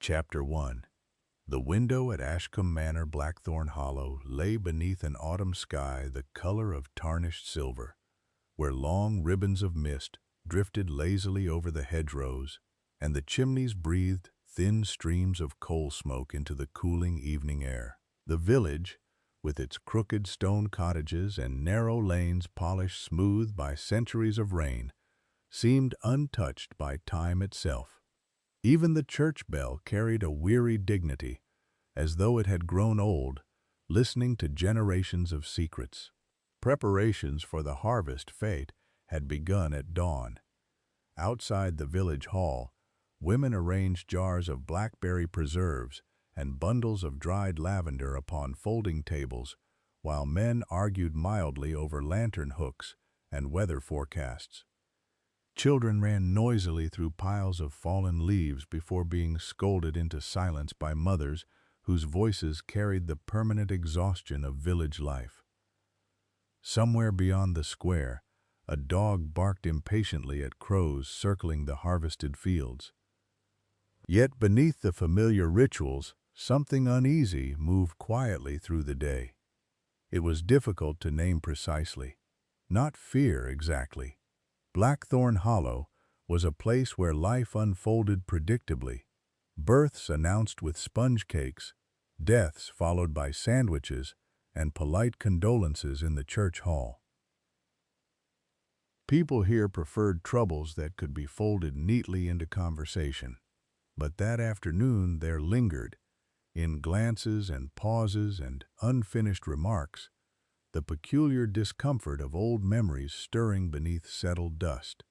Chapter 1. The window at Ashcombe Manor, Blackthorn Hollow, lay beneath an autumn sky the color of tarnished silver, where long ribbons of mist drifted lazily over the hedgerows, and the chimneys breathed thin streams of coal smoke into the cooling evening air. The village, with its crooked stone cottages and narrow lanes polished smooth by centuries of rain, seemed untouched by time itself. Even the church bell carried a weary dignity, as though it had grown old, listening to generations of secrets. Preparations for the harvest fete had begun at dawn. Outside the village hall, women arranged jars of blackberry preserves and bundles of dried lavender upon folding tables, while men argued mildly over lantern hooks and weather forecasts. Children ran noisily through piles of fallen leaves before being scolded into silence by mothers whose voices carried the permanent exhaustion of village life. Somewhere beyond the square, a dog barked impatiently at crows circling the harvested fields. Yet beneath the familiar rituals, something uneasy moved quietly through the day. It was difficult to name precisely. Not fear exactly. Blackthorn Hollow was a place where life unfolded predictably. Births announced with sponge cakes, deaths followed by sandwiches, and polite condolences in the church hall. People here preferred troubles that could be folded neatly into conversation. But that afternoon there lingered, in glances and pauses and unfinished remarks, the peculiar discomfort of old memories stirring beneath settled dust.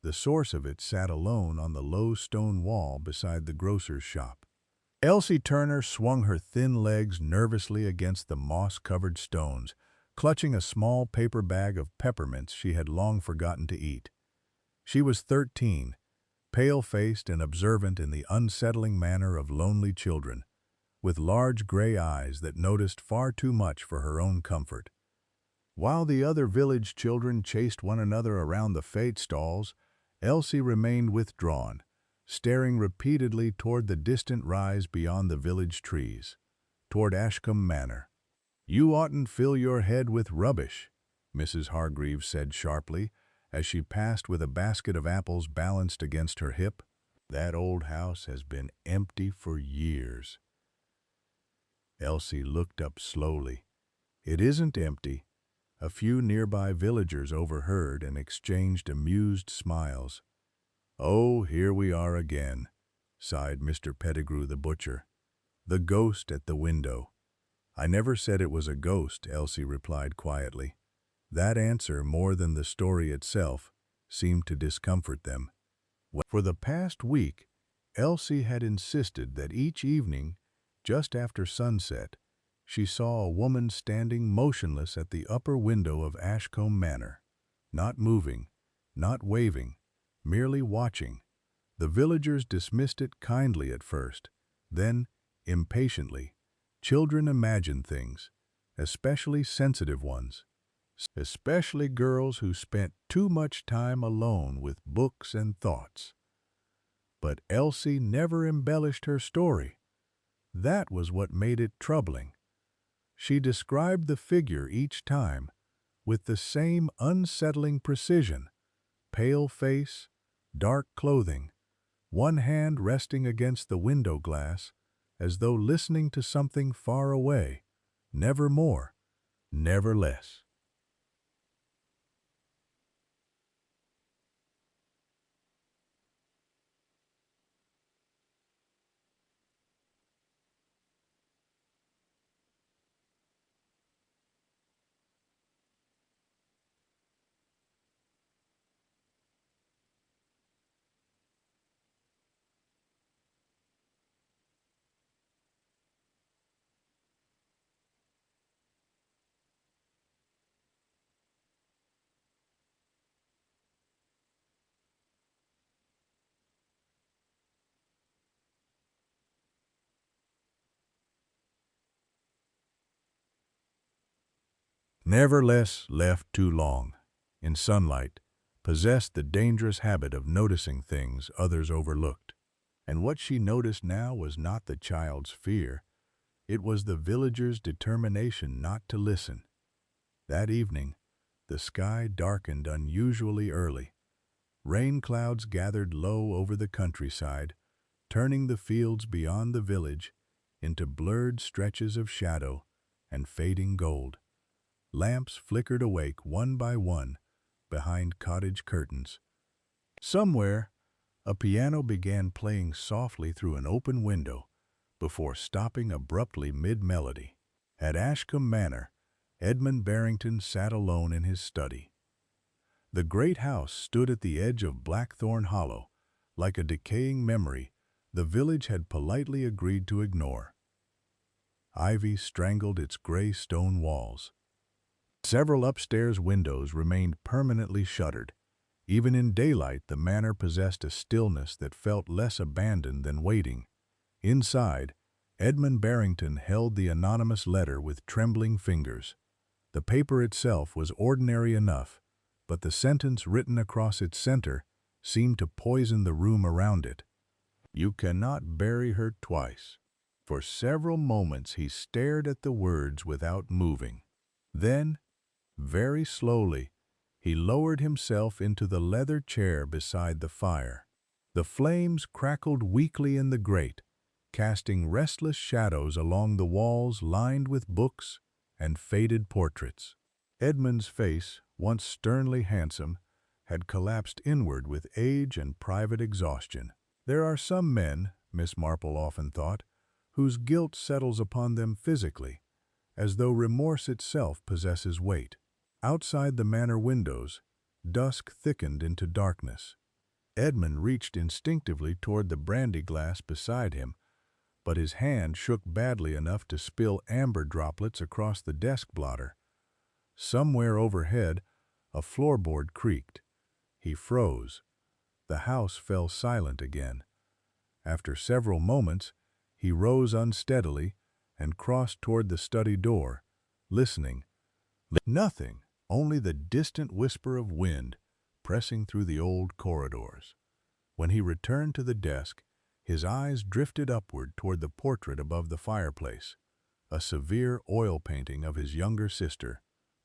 The source of it sat alone on the low stone wall beside the grocer's shop. Elsie Turner swung her thin legs nervously against the moss-covered stones, clutching a small paper bag of peppermints she had long forgotten to eat. She was 13, pale-faced and observant in the unsettling manner of lonely children, with large gray eyes that noticed far too much for her own comfort. While the other village children chased one another around the fete stalls, Elsie remained withdrawn, staring repeatedly toward the distant rise beyond the village trees, toward Ashcombe Manor. "You oughtn't fill your head with rubbish," Mrs. Hargreaves said sharply, as she passed with a basket of apples balanced against her hip. "That old house has been empty for years." Elsie looked up slowly. "It isn't empty." A few nearby villagers overheard and exchanged amused smiles. "Oh, here we are again," sighed Mr. Pettigrew the butcher. "The ghost at the window." "I never said it was a ghost," Elsie replied quietly. That answer, more than the story itself, seemed to discomfort them. For the past week, Elsie had insisted that each evening, just after sunset, she saw a woman standing motionless at the upper window of Ashcombe Manor, not moving, not waving, merely watching. The villagers dismissed it kindly at first, then, impatiently. Children imagine things, especially sensitive ones, especially girls who spent too much time alone with books and thoughts. But Elsie never embellished her story. That was what made it troubling. She described the figure each time with the same unsettling precision: pale face, dark clothing, one hand resting against the window glass as though listening to something far away, never more, never less. Nevertheless left too long, in sunlight, possessed the dangerous habit of noticing things others overlooked. And what she noticed now was not the child's fear, it was the villagers' determination not to listen. That evening, the sky darkened unusually early. Rain clouds gathered low over the countryside, turning the fields beyond the village into blurred stretches of shadow and fading gold. Lamps flickered awake one by one behind cottage curtains. Somewhere, a piano began playing softly through an open window before stopping abruptly mid-melody. At Ashcombe Manor, Edmund Barrington sat alone in his study. The great house stood at the edge of Blackthorn Hollow, like a decaying memory the village had politely agreed to ignore. Ivy strangled its gray stone walls. Several upstairs windows remained permanently shuttered. Even in daylight, the manor possessed a stillness that felt less abandoned than waiting. Inside, Edmund Barrington held the anonymous letter with trembling fingers. The paper itself was ordinary enough, but the sentence written across its center seemed to poison the room around it. "You cannot bury her twice." For several moments he stared at the words without moving. Then, very slowly, he lowered himself into the leather chair beside the fire. The flames crackled weakly in the grate, casting restless shadows along the walls lined with books and faded portraits. Edmund's face, once sternly handsome, had collapsed inward with age and private exhaustion. There are some men, Miss Marple often thought, whose guilt settles upon them physically, as though remorse itself possesses weight. Outside the manor windows, dusk thickened into darkness. Edmund reached instinctively toward the brandy glass beside him, but his hand shook badly enough to spill amber droplets across the desk blotter. Somewhere overhead, a floorboard creaked. He froze. The house fell silent again. After several moments, he rose unsteadily and crossed toward the study door, listening. Nothing, only the distant whisper of wind pressing through the old corridors. When he returned to the desk, his eyes drifted upward toward the portrait above the fireplace, a severe oil painting of his younger sister,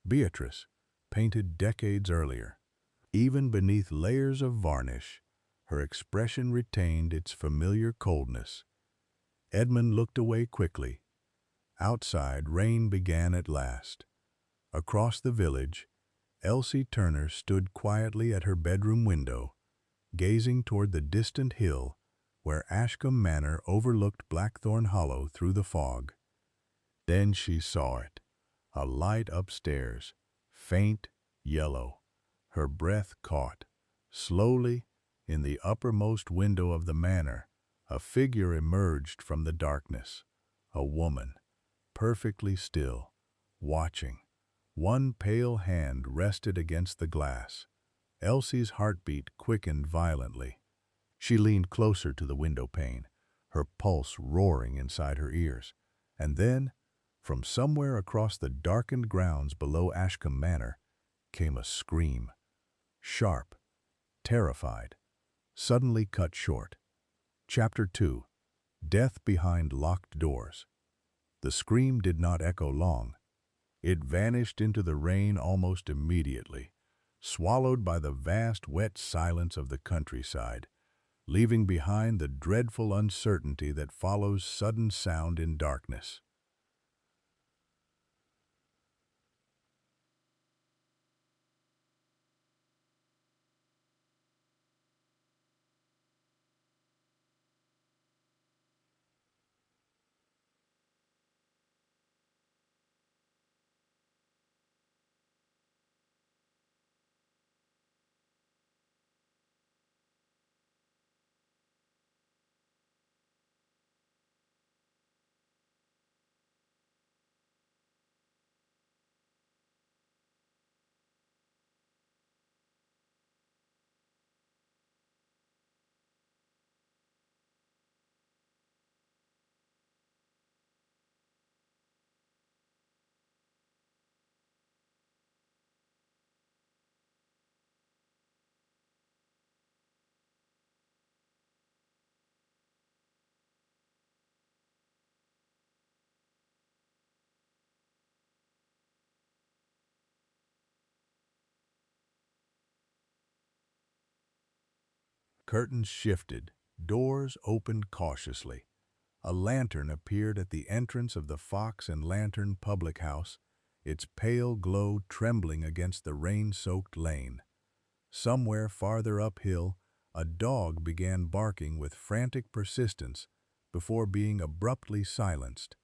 Beatrice, painted decades earlier. Even beneath layers of varnish, her expression retained its familiar coldness. Edmund looked away quickly. Outside, rain began at last. Across the village, Elsie Turner stood quietly at her bedroom window, gazing toward the distant hill where Ashcombe Manor overlooked Blackthorn Hollow through the fog. Then she saw it, a light upstairs, faint, yellow. Her breath caught. Slowly, in the uppermost window of the manor, a figure emerged from the darkness. A woman, perfectly still, watching. One pale hand rested against the glass. Elsie's heartbeat quickened violently. She leaned closer to the window pane, her pulse roaring inside her ears. And then, from somewhere across the darkened grounds below Ashcombe Manor, came a scream. Sharp, terrified, suddenly cut short. Chapter 2. Death Behind Locked Doors. The scream did not echo long. It vanished into the rain almost immediately, swallowed by the vast wet silence of the countryside, leaving behind the dreadful uncertainty that follows sudden sound in darkness. Curtains shifted, doors opened cautiously. A lantern appeared at the entrance of the Fox and Lantern public house, its pale glow trembling against the rain-soaked lane. Somewhere farther uphill, a dog began barking with frantic persistence before being abruptly silenced.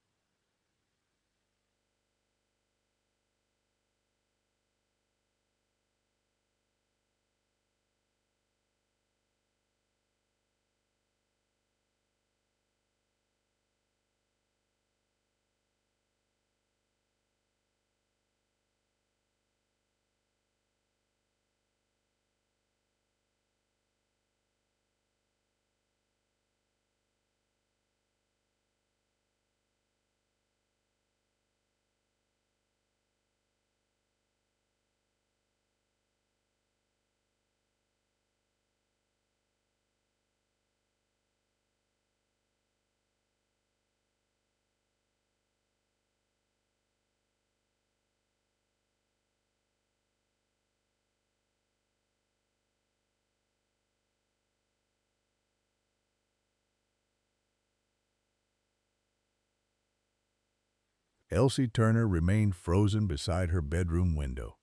Elsie Turner remained frozen beside her bedroom window.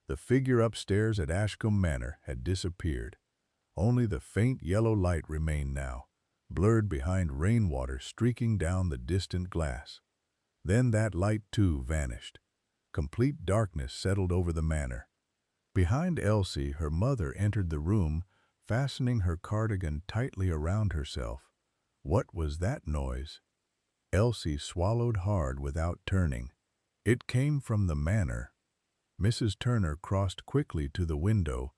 The figure upstairs at Ashcombe Manor had disappeared. Only the faint yellow light remained now, blurred behind rainwater streaking down the distant glass. Then that light too vanished. Complete darkness settled over the manor. Behind Elsie, her mother entered the room, fastening her cardigan tightly around herself. What was that noise? Elsie swallowed hard without turning. It came from the manor. Mrs. Turner crossed quickly to the window,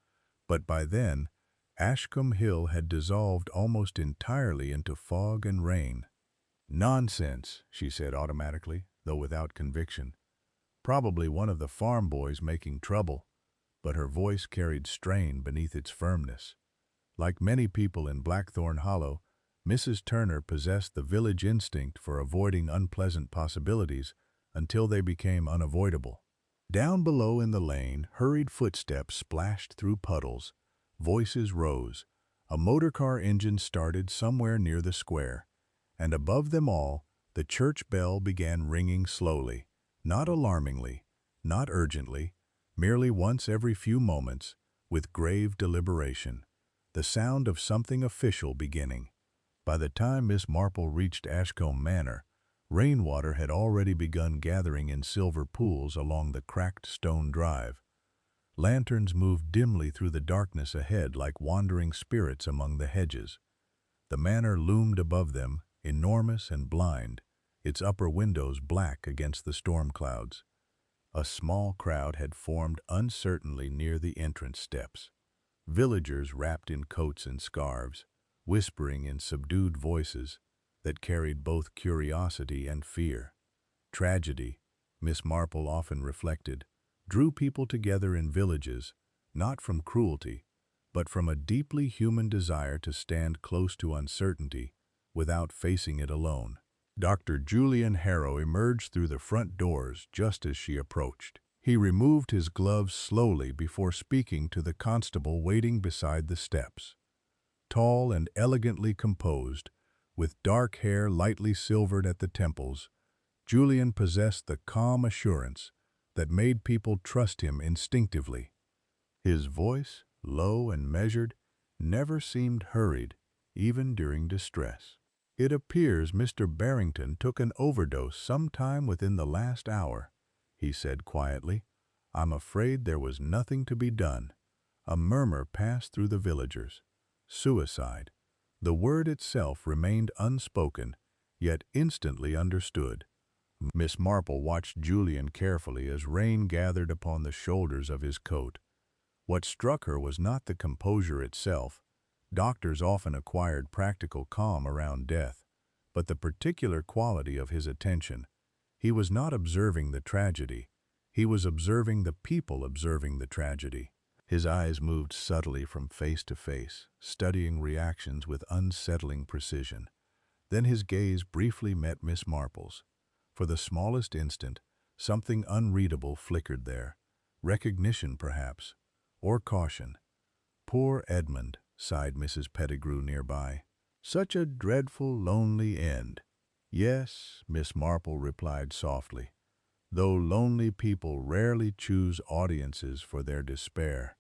but by then, Ashcombe Hill had dissolved almost entirely into fog and rain. "Nonsense," she said automatically, though without conviction. "Probably one of the farm boys making trouble," but her voice carried strain beneath its firmness. Like many people in Blackthorn Hollow, Mrs. Turner possessed the village instinct for avoiding unpleasant possibilities until they became unavoidable. Down below in the lane, hurried footsteps splashed through puddles. Voices rose. A motor-car engine started somewhere near the square, and above them all, the church bell began ringing slowly, not alarmingly, not urgently, merely once every few moments, with grave deliberation, the sound of something official beginning. By the time Miss Marple reached Ashcombe Manor, rainwater had already begun gathering in silver pools along the cracked stone drive. Lanterns moved dimly through the darkness ahead like wandering spirits among the hedges. The manor loomed above them, enormous and blind, its upper windows black against the storm clouds. A small crowd had formed uncertainly near the entrance steps. Villagers wrapped in coats and scarves, whispering in subdued voices that carried both curiosity and fear. Tragedy, Miss Marple often reflected, drew people together in villages, not from cruelty, but from a deeply human desire to stand close to uncertainty without facing it alone. Dr. Julian Harrow emerged through the front doors just as she approached. He removed his gloves slowly before speaking to the constable waiting beside the steps. Tall and elegantly composed, with dark hair lightly silvered at the temples, Julian possessed the calm assurance that made people trust him instinctively. His voice, low and measured, never seemed hurried, even during distress. "It appears Mr. Barrington took an overdose sometime within the last hour," he said quietly. "I'm afraid there was nothing to be done." A murmur passed through the villagers. Suicide. The word itself remained unspoken, yet instantly understood. Miss Marple watched Julian carefully as rain gathered upon the shoulders of his coat. What struck her was not the composure itself. Doctors often acquired practical calm around death, but the particular quality of his attention. He was not observing the tragedy. He was observing the people observing the tragedy. His eyes moved subtly from face to face, studying reactions with unsettling precision. Then his gaze briefly met Miss Marple's. For the smallest instant, something unreadable flickered there. Recognition, perhaps, or caution. Poor Edmund, sighed Mrs. Pettigrew nearby. "Such a dreadful, lonely end." "Yes," Miss Marple replied softly, "though lonely people rarely choose audiences for their despair."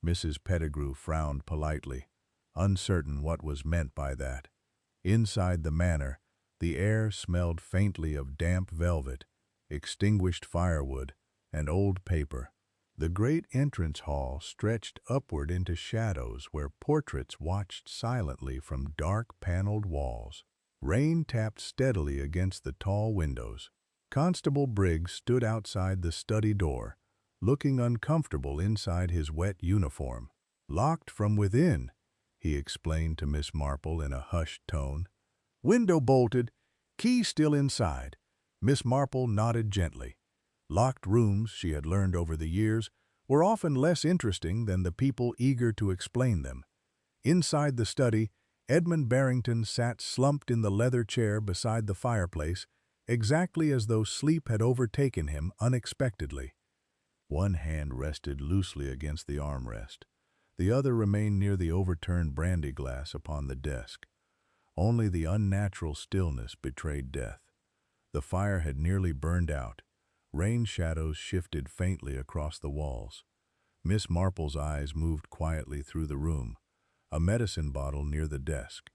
Mrs. Pettigrew frowned politely, uncertain what was meant by that. Inside the manor, the air smelled faintly of damp velvet, extinguished firewood, and old paper. The great entrance hall stretched upward into shadows where portraits watched silently from dark paneled walls. Rain tapped steadily against the tall windows. Constable Briggs stood outside the study door, looking uncomfortable inside his wet uniform. "Locked from within," he explained to Miss Marple in a hushed tone. "Window bolted, key still inside." Miss Marple nodded gently. Locked rooms, she had learned over the years, were often less interesting than the people eager to explain them. Inside the study, Edmund Barrington sat slumped in the leather chair beside the fireplace, exactly as though sleep had overtaken him unexpectedly. One hand rested loosely against the armrest. The other remained near the overturned brandy glass upon the desk. Only the unnatural stillness betrayed death. The fire had nearly burned out. Rain shadows shifted faintly across the walls. Miss Marple's eyes moved quietly through the room. A medicine bottle near the desk.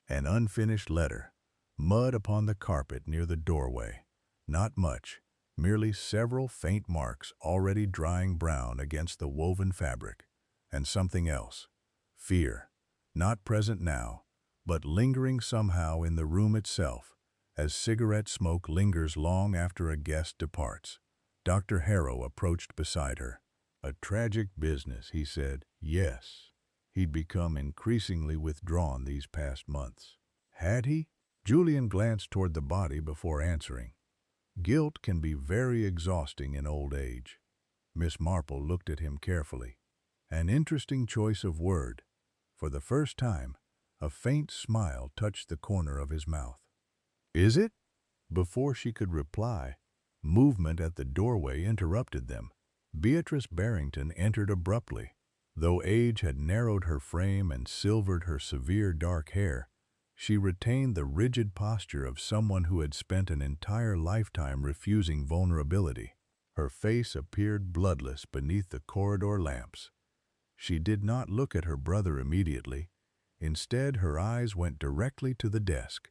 An unfinished letter. Mud upon the carpet near the doorway. Not much, merely several faint marks already drying brown against the woven fabric. And something else. Fear. Not present now, but lingering somehow in the room itself, as cigarette smoke lingers long after a guest departs. Dr. Harrow approached beside her. "A tragic business," he said. "Yes." He'd become increasingly withdrawn these past months. Had he? Julian glanced toward the body before answering. Guilt can be very exhausting in old age. Miss Marple looked at him carefully. An interesting choice of word. For the first time, a faint smile touched the corner of his mouth. "Is it?" Before she could reply, movement at the doorway interrupted them. Beatrice Barrington entered abruptly. Though age had narrowed her frame and silvered her severe dark hair, she retained the rigid posture of someone who had spent an entire lifetime refusing vulnerability. Her face appeared bloodless beneath the corridor lamps. She did not look at her brother immediately. Instead, her eyes went directly to the desk,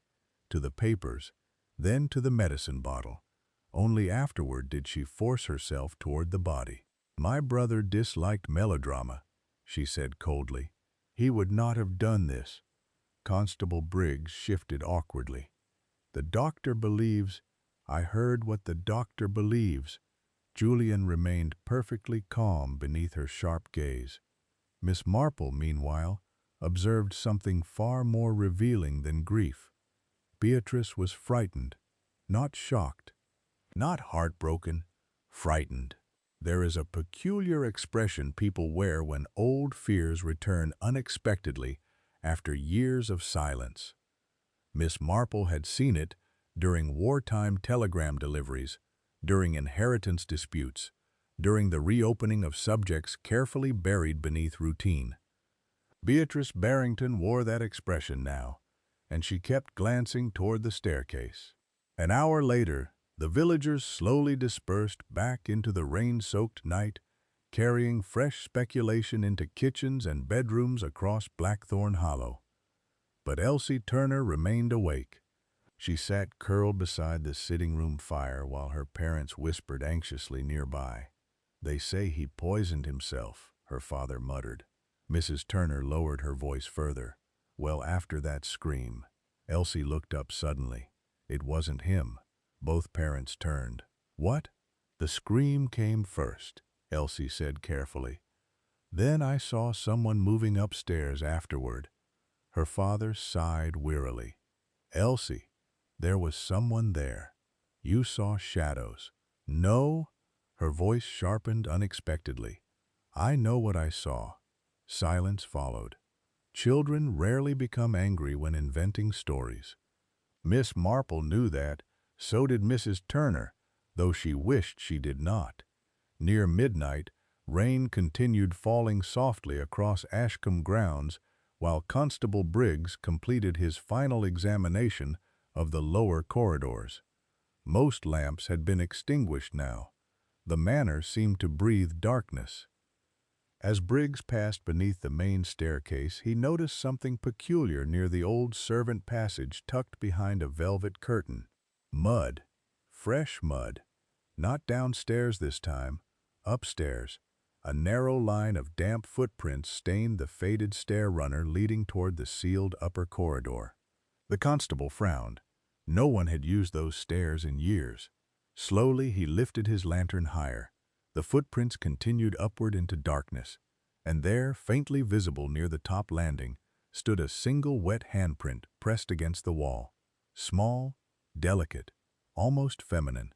to the papers, then to the medicine bottle. Only afterward did she force herself toward the body. "My brother disliked melodrama," she said coldly. "He would not have done this." Constable Briggs shifted awkwardly. "The doctor believes—" "I heard what the doctor believes." Julian remained perfectly calm beneath her sharp gaze. Miss Marple, meanwhile, observed something far more revealing than grief. Beatrice was frightened, not shocked, not heartbroken, frightened. There is a peculiar expression people wear when old fears return unexpectedly after years of silence. Miss Marple had seen it during wartime telegram deliveries, during inheritance disputes, during the reopening of subjects carefully buried beneath routine. Beatrice Barrington wore that expression now, and she kept glancing toward the staircase. An hour later, the villagers slowly dispersed back into the rain-soaked night, carrying fresh speculation into kitchens and bedrooms across Blackthorn Hollow. But Elsie Turner remained awake. She sat curled beside the sitting-room fire while her parents whispered anxiously nearby. "They say he poisoned himself," her father muttered. Mrs. Turner lowered her voice further. "Well, after that scream." Elsie looked up suddenly. It wasn't him. Both parents turned. "What?" "The scream came first," Elsie said carefully. "Then I saw someone moving upstairs afterward." Her father sighed wearily. "Elsie, there was someone there. You saw shadows." "No." Her voice sharpened unexpectedly. "I know what I saw." Silence followed. Children rarely become angry when inventing stories. Miss Marple knew that. So did Mrs. Turner, though she wished she did not. Near midnight, rain continued falling softly across Ashcombe grounds while Constable Briggs completed his final examination of the lower corridors. Most lamps had been extinguished now. The manor seemed to breathe darkness. As Briggs passed beneath the main staircase, he noticed something peculiar near the old servant passage tucked behind a velvet curtain. Mud. Fresh mud. Not downstairs this time. Upstairs. A narrow line of damp footprints stained the faded stair runner leading toward the sealed upper corridor. The constable frowned. No one had used those stairs in years. Slowly he lifted his lantern higher. The footprints continued upward into darkness, and there, faintly visible near the top landing, stood a single wet handprint pressed against the wall. Small, delicate, almost feminine.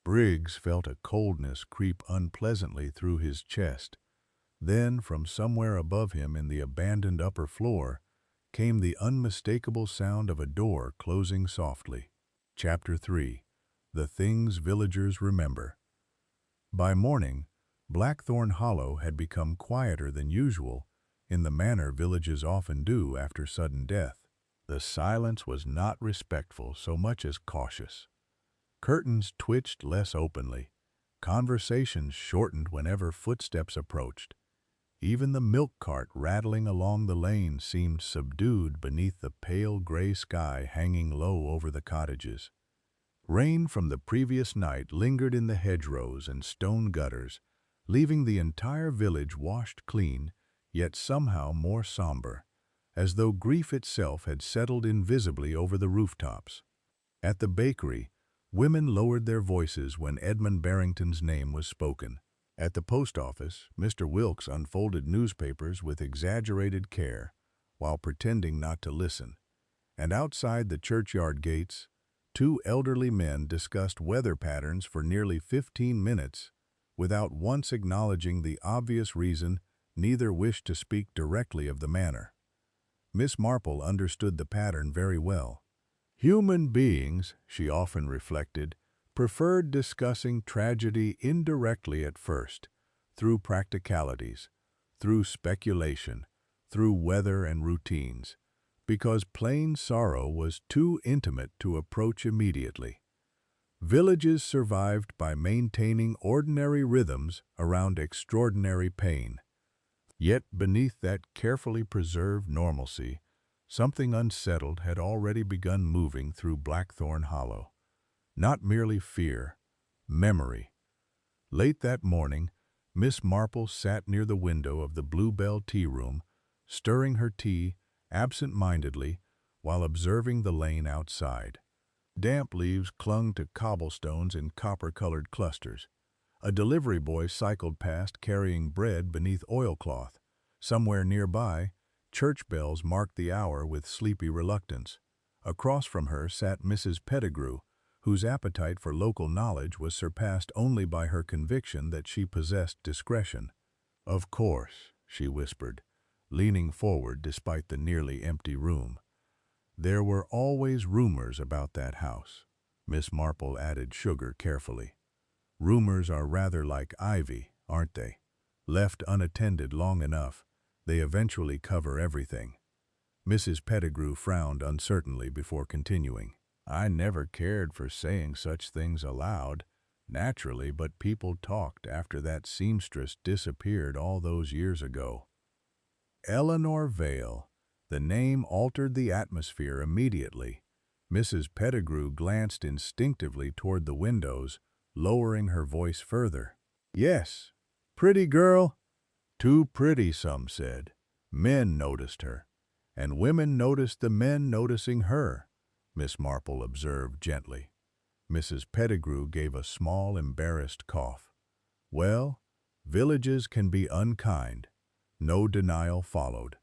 Briggs felt a coldness creep unpleasantly through his chest. Then, from somewhere above him in the abandoned upper floor, came the unmistakable sound of a door closing softly. Chapter 3. The Things Villagers Remember. By morning, Blackthorn Hollow had become quieter than usual, in the manner villages often do after sudden death. The silence was not respectful so much as cautious. Curtains twitched less openly. Conversations shortened whenever footsteps approached. Even the milk cart rattling along the lane seemed subdued beneath the pale gray sky hanging low over the cottages. Rain from the previous night lingered in the hedgerows and stone gutters, leaving the entire village washed clean, yet somehow more somber, as though grief itself had settled invisibly over the rooftops. At the bakery, women lowered their voices when Edmund Barrington's name was spoken. At the post office, Mr. Wilkes unfolded newspapers with exaggerated care, while pretending not to listen. And outside the churchyard gates, two elderly men discussed weather patterns for nearly 15 minutes, without once acknowledging the obvious reason neither wished to speak directly of the manor. Miss Marple understood the pattern very well. Human beings, she often reflected, preferred discussing tragedy indirectly at first, through practicalities, through speculation, through weather and routines, because plain sorrow was too intimate to approach immediately. Villages survived by maintaining ordinary rhythms around extraordinary pain. Yet beneath that carefully preserved normalcy, something unsettled had already begun moving through Blackthorn Hollow. Not merely fear, memory. Late that morning, Miss Marple sat near the window of the Bluebell tea room, stirring her tea absent-mindedly while observing the lane outside. Damp leaves clung to cobblestones in copper-colored clusters. A delivery boy cycled past carrying bread beneath oilcloth. Somewhere nearby, church bells marked the hour with sleepy reluctance. Across from her sat Mrs. Pettigrew, whose appetite for local knowledge was surpassed only by her conviction that she possessed discretion. "Of course," she whispered, leaning forward despite the nearly empty room. "There were always rumors about that house." Miss Marple added sugar carefully. "Rumors are rather like ivy, aren't they? Left unattended long enough, they eventually cover everything." Mrs. Pettigrew frowned uncertainly before continuing. "I never cared for saying such things aloud, naturally, but people talked after that seamstress disappeared all those years ago." Eleanor Vale. The name altered the atmosphere immediately. Mrs. Pettigrew glanced instinctively toward the windows, lowering her voice further. "Yes, pretty girl." "Too pretty," some said. Men noticed her, and women noticed the men noticing her, Miss Marple observed gently. Mrs. Pettigrew gave a small, embarrassed cough. "Well, villages can be unkind." No denial followed.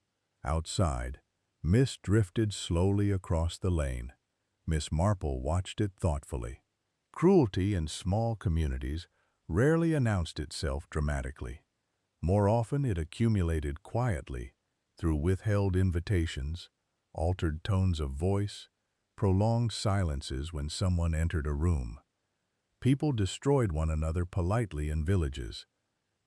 Outside, mist drifted slowly across the lane. Miss Marple watched it thoughtfully. Cruelty in small communities rarely announced itself dramatically. More often it accumulated quietly, through withheld invitations, altered tones of voice, prolonged silences when someone entered a room. People destroyed one another politely in villages.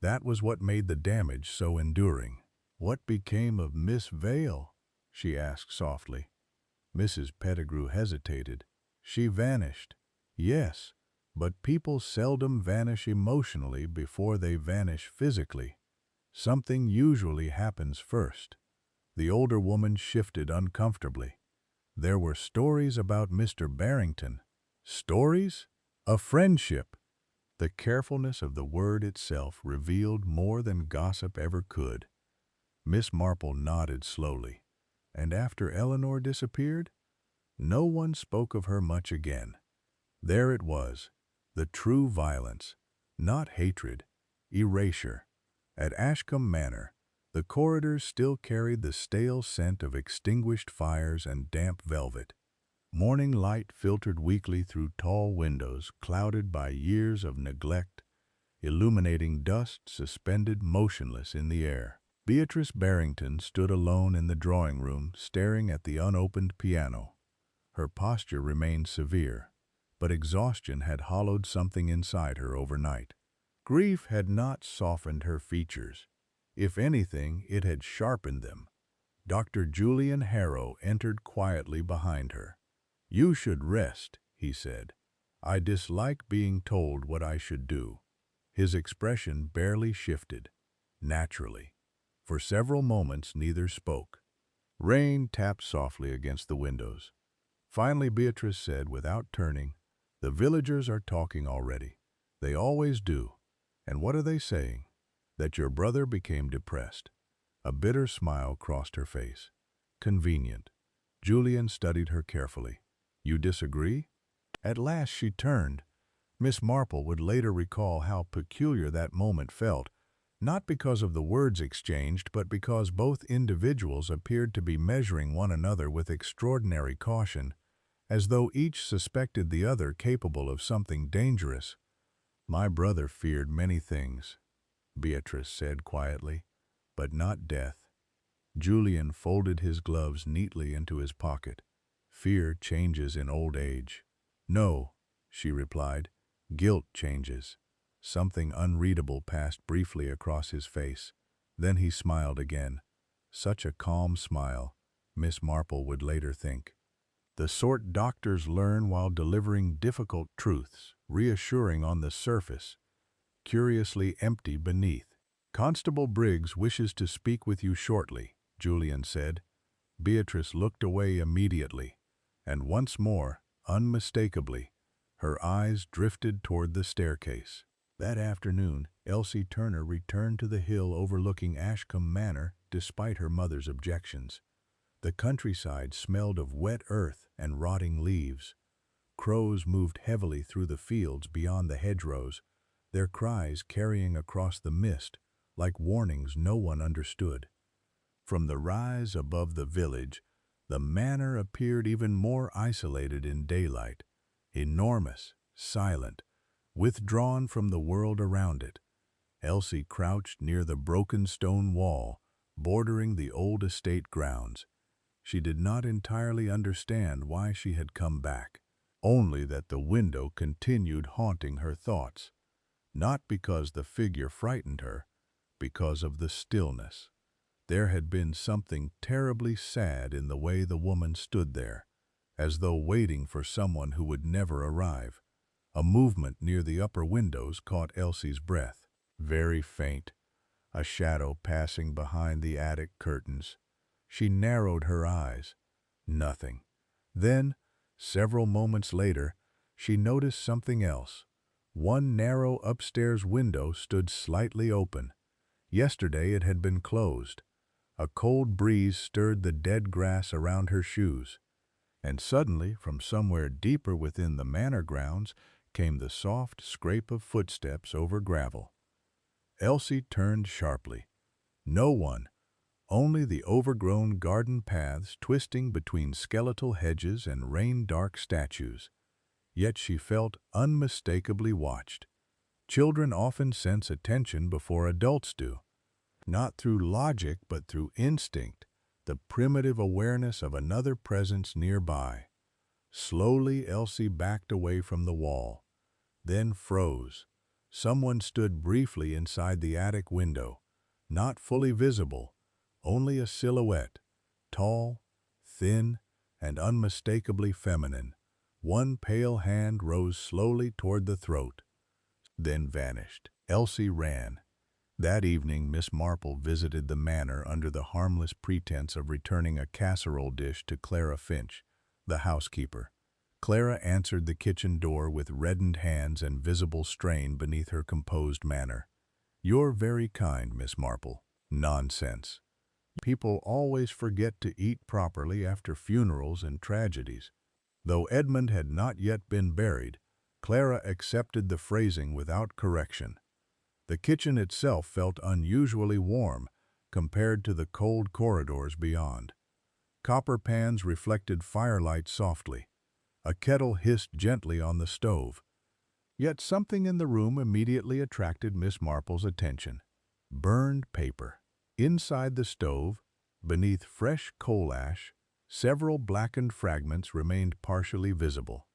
That was what made the damage so enduring. "What became of Miss Vale?" she asked softly. Mrs. Pettigrew hesitated. "She vanished." "Yes, but people seldom vanish emotionally before they vanish physically. Something usually happens first." The older woman shifted uncomfortably. "There were stories about Mr. Barrington." "Stories?" "A friendship." The carefulness of the word itself revealed more than gossip ever could. Miss Marple nodded slowly. "And after Eleanor disappeared? No one spoke of her much again." There it was, the true violence, not hatred, erasure. At Ashcombe Manor, the corridors still carried the stale scent of extinguished fires and damp velvet. Morning light filtered weakly through tall windows clouded by years of neglect, illuminating dust suspended motionless in the air. Beatrice Barrington stood alone in the drawing room, staring at the unopened piano. Her posture remained severe, but exhaustion had hollowed something inside her overnight. Grief had not softened her features. If anything, it had sharpened them. Dr. Julian Harrow entered quietly behind her. "You should rest," he said. "I dislike being told what I should do." His expression barely shifted, naturally. For several moments neither spoke. Rain tapped softly against the windows. Finally Beatrice said without turning, "The villagers are talking already. They always do. And what are they saying?" "That your brother became depressed." A bitter smile crossed her face. "Convenient." Julian studied her carefully. "You disagree?" At last she turned. Miss Marple would later recall how peculiar that moment felt, not because of the words exchanged, but because both individuals appeared to be measuring one another with extraordinary caution, as though each suspected the other capable of something dangerous. "My brother feared many things," Beatrice said quietly, "but not death." Julian folded his gloves neatly into his pocket. "Fear changes in old age." "No," she replied. "Guilt changes." Something unreadable passed briefly across his face. Then he smiled again. Such a calm smile, Miss Marple would later think. The sort doctors learn while delivering difficult truths, reassuring on the surface, curiously empty beneath. "Constable Briggs wishes to speak with you shortly," Julian said. Beatrice looked away immediately, and once more, unmistakably, her eyes drifted toward the staircase. That afternoon, Elsie Turner returned to the hill overlooking Ashcombe Manor despite her mother's objections. The countryside smelled of wet earth and rotting leaves. Crows moved heavily through the fields beyond the hedgerows, their cries carrying across the mist like warnings no one understood. From the rise above the village, the manor appeared even more isolated in daylight, enormous, silent, withdrawn from the world around it. Elsie crouched near the broken stone wall, bordering the old estate grounds. She did not entirely understand why she had come back, only that the window continued haunting her thoughts, not because the figure frightened her, because of the stillness. There had been something terribly sad in the way the woman stood there, as though waiting for someone who would never arrive. A movement near the upper windows caught Elsie's breath. Very faint, a shadow passing behind the attic curtains. She narrowed her eyes. Nothing. Then, several moments later, she noticed something else. One narrow upstairs window stood slightly open. Yesterday it had been closed. A cold breeze stirred the dead grass around her shoes. And suddenly, from somewhere deeper within the manor grounds, came the soft scrape of footsteps over gravel. Elsie turned sharply. No one, only the overgrown garden paths twisting between skeletal hedges and rain-dark statues. Yet she felt unmistakably watched. Children often sense attention before adults do. Not through logic, but through instinct, the primitive awareness of another presence nearby. Slowly Elsie backed away from the wall, then froze. Someone stood briefly inside the attic window, not fully visible, only a silhouette, tall, thin, and unmistakably feminine. One pale hand rose slowly toward the throat, then vanished. Elsie ran. That evening, Miss Marple visited the manor under the harmless pretense of returning a casserole dish to Clara Finch, the housekeeper. Clara answered the kitchen door with reddened hands and visible strain beneath her composed manner. "You're very kind, Miss Marple." "Nonsense. People always forget to eat properly after funerals and tragedies." Though Edmund had not yet been buried, Clara accepted the phrasing without correction. The kitchen itself felt unusually warm compared to the cold corridors beyond. Copper pans reflected firelight softly. A kettle hissed gently on the stove. Yet something in the room immediately attracted Miss Marple's attention. Burned paper. Inside the stove, beneath fresh coal ash, several blackened fragments remained partially visible.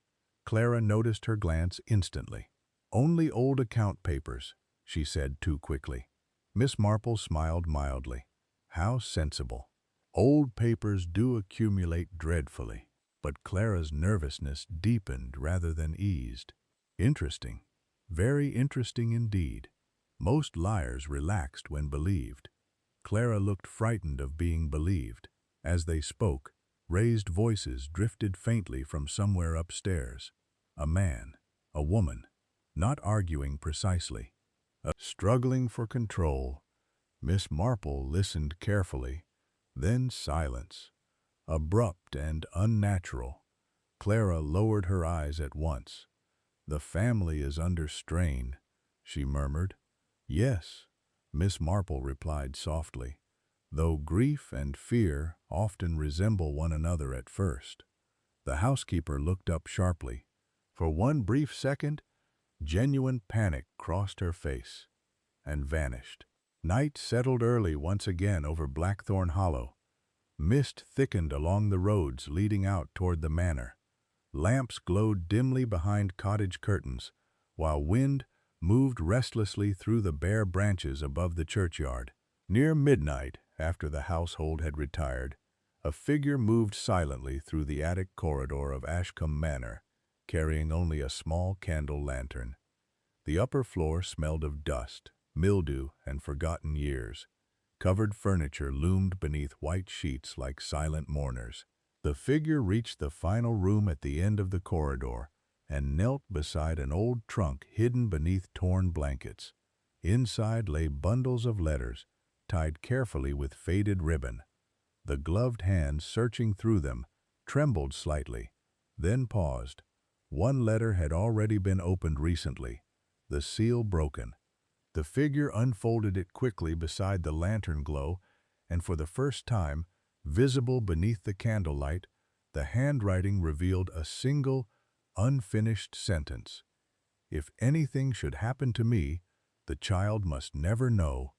Clara noticed her glance instantly. "Only old account papers," she said too quickly. Miss Marple smiled mildly. How sensible. Old papers do accumulate dreadfully. But Clara's nervousness deepened rather than eased. Interesting. Very interesting indeed. Most liars relaxed when believed. Clara looked frightened of being believed. As they spoke, raised voices drifted faintly from somewhere upstairs. A man, a woman, not arguing precisely, struggling for control. Miss Marple listened carefully, then silence, abrupt and unnatural. Clara lowered her eyes at once. "The family is under strain," she murmured. "Yes," Miss Marple replied softly, "though grief and fear often resemble one another at first." The housekeeper looked up sharply. For one brief second, genuine panic crossed her face and vanished. Night settled early once again over Blackthorn Hollow. Mist thickened along the roads leading out toward the manor. Lamps glowed dimly behind cottage curtains, while wind moved restlessly through the bare branches above the churchyard. Near midnight, after the household had retired, a figure moved silently through the attic corridor of Ashcombe Manor, carrying only a small candle lantern. The upper floor smelled of dust, mildew, and forgotten years. Covered furniture loomed beneath white sheets like silent mourners. The figure reached the final room at the end of the corridor and knelt beside an old trunk hidden beneath torn blankets. Inside lay bundles of letters, tied carefully with faded ribbon. The gloved hand searching through them trembled slightly, then paused. One letter had already been opened recently, the seal broken. The figure unfolded it quickly beside the lantern glow, and for the first time, visible beneath the candlelight, the handwriting revealed a single, unfinished sentence. "If anything should happen to me, the child must never know."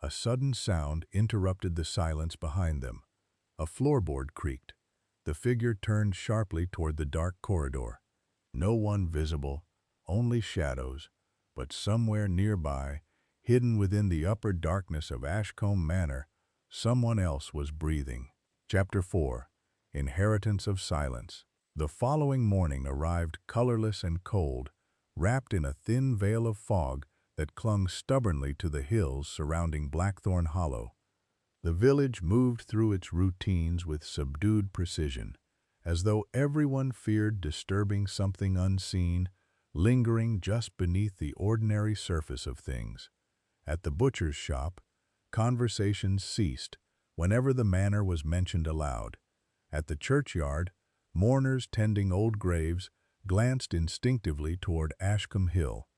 A sudden sound interrupted the silence behind them. A floorboard creaked. The figure turned sharply toward the dark corridor. No one visible, only shadows, but somewhere nearby, hidden within the upper darkness of Ashcombe Manor, someone else was breathing. Chapter 4. Inheritance of Silence. The following morning arrived colorless and cold, wrapped in a thin veil of fog that clung stubbornly to the hills surrounding Blackthorn Hollow. The village moved through its routines with subdued precision, as though everyone feared disturbing something unseen, lingering just beneath the ordinary surface of things. At the butcher's shop, conversations ceased whenever the manor was mentioned aloud. At the churchyard, mourners tending old graves glanced instinctively toward Ashcombe Hill.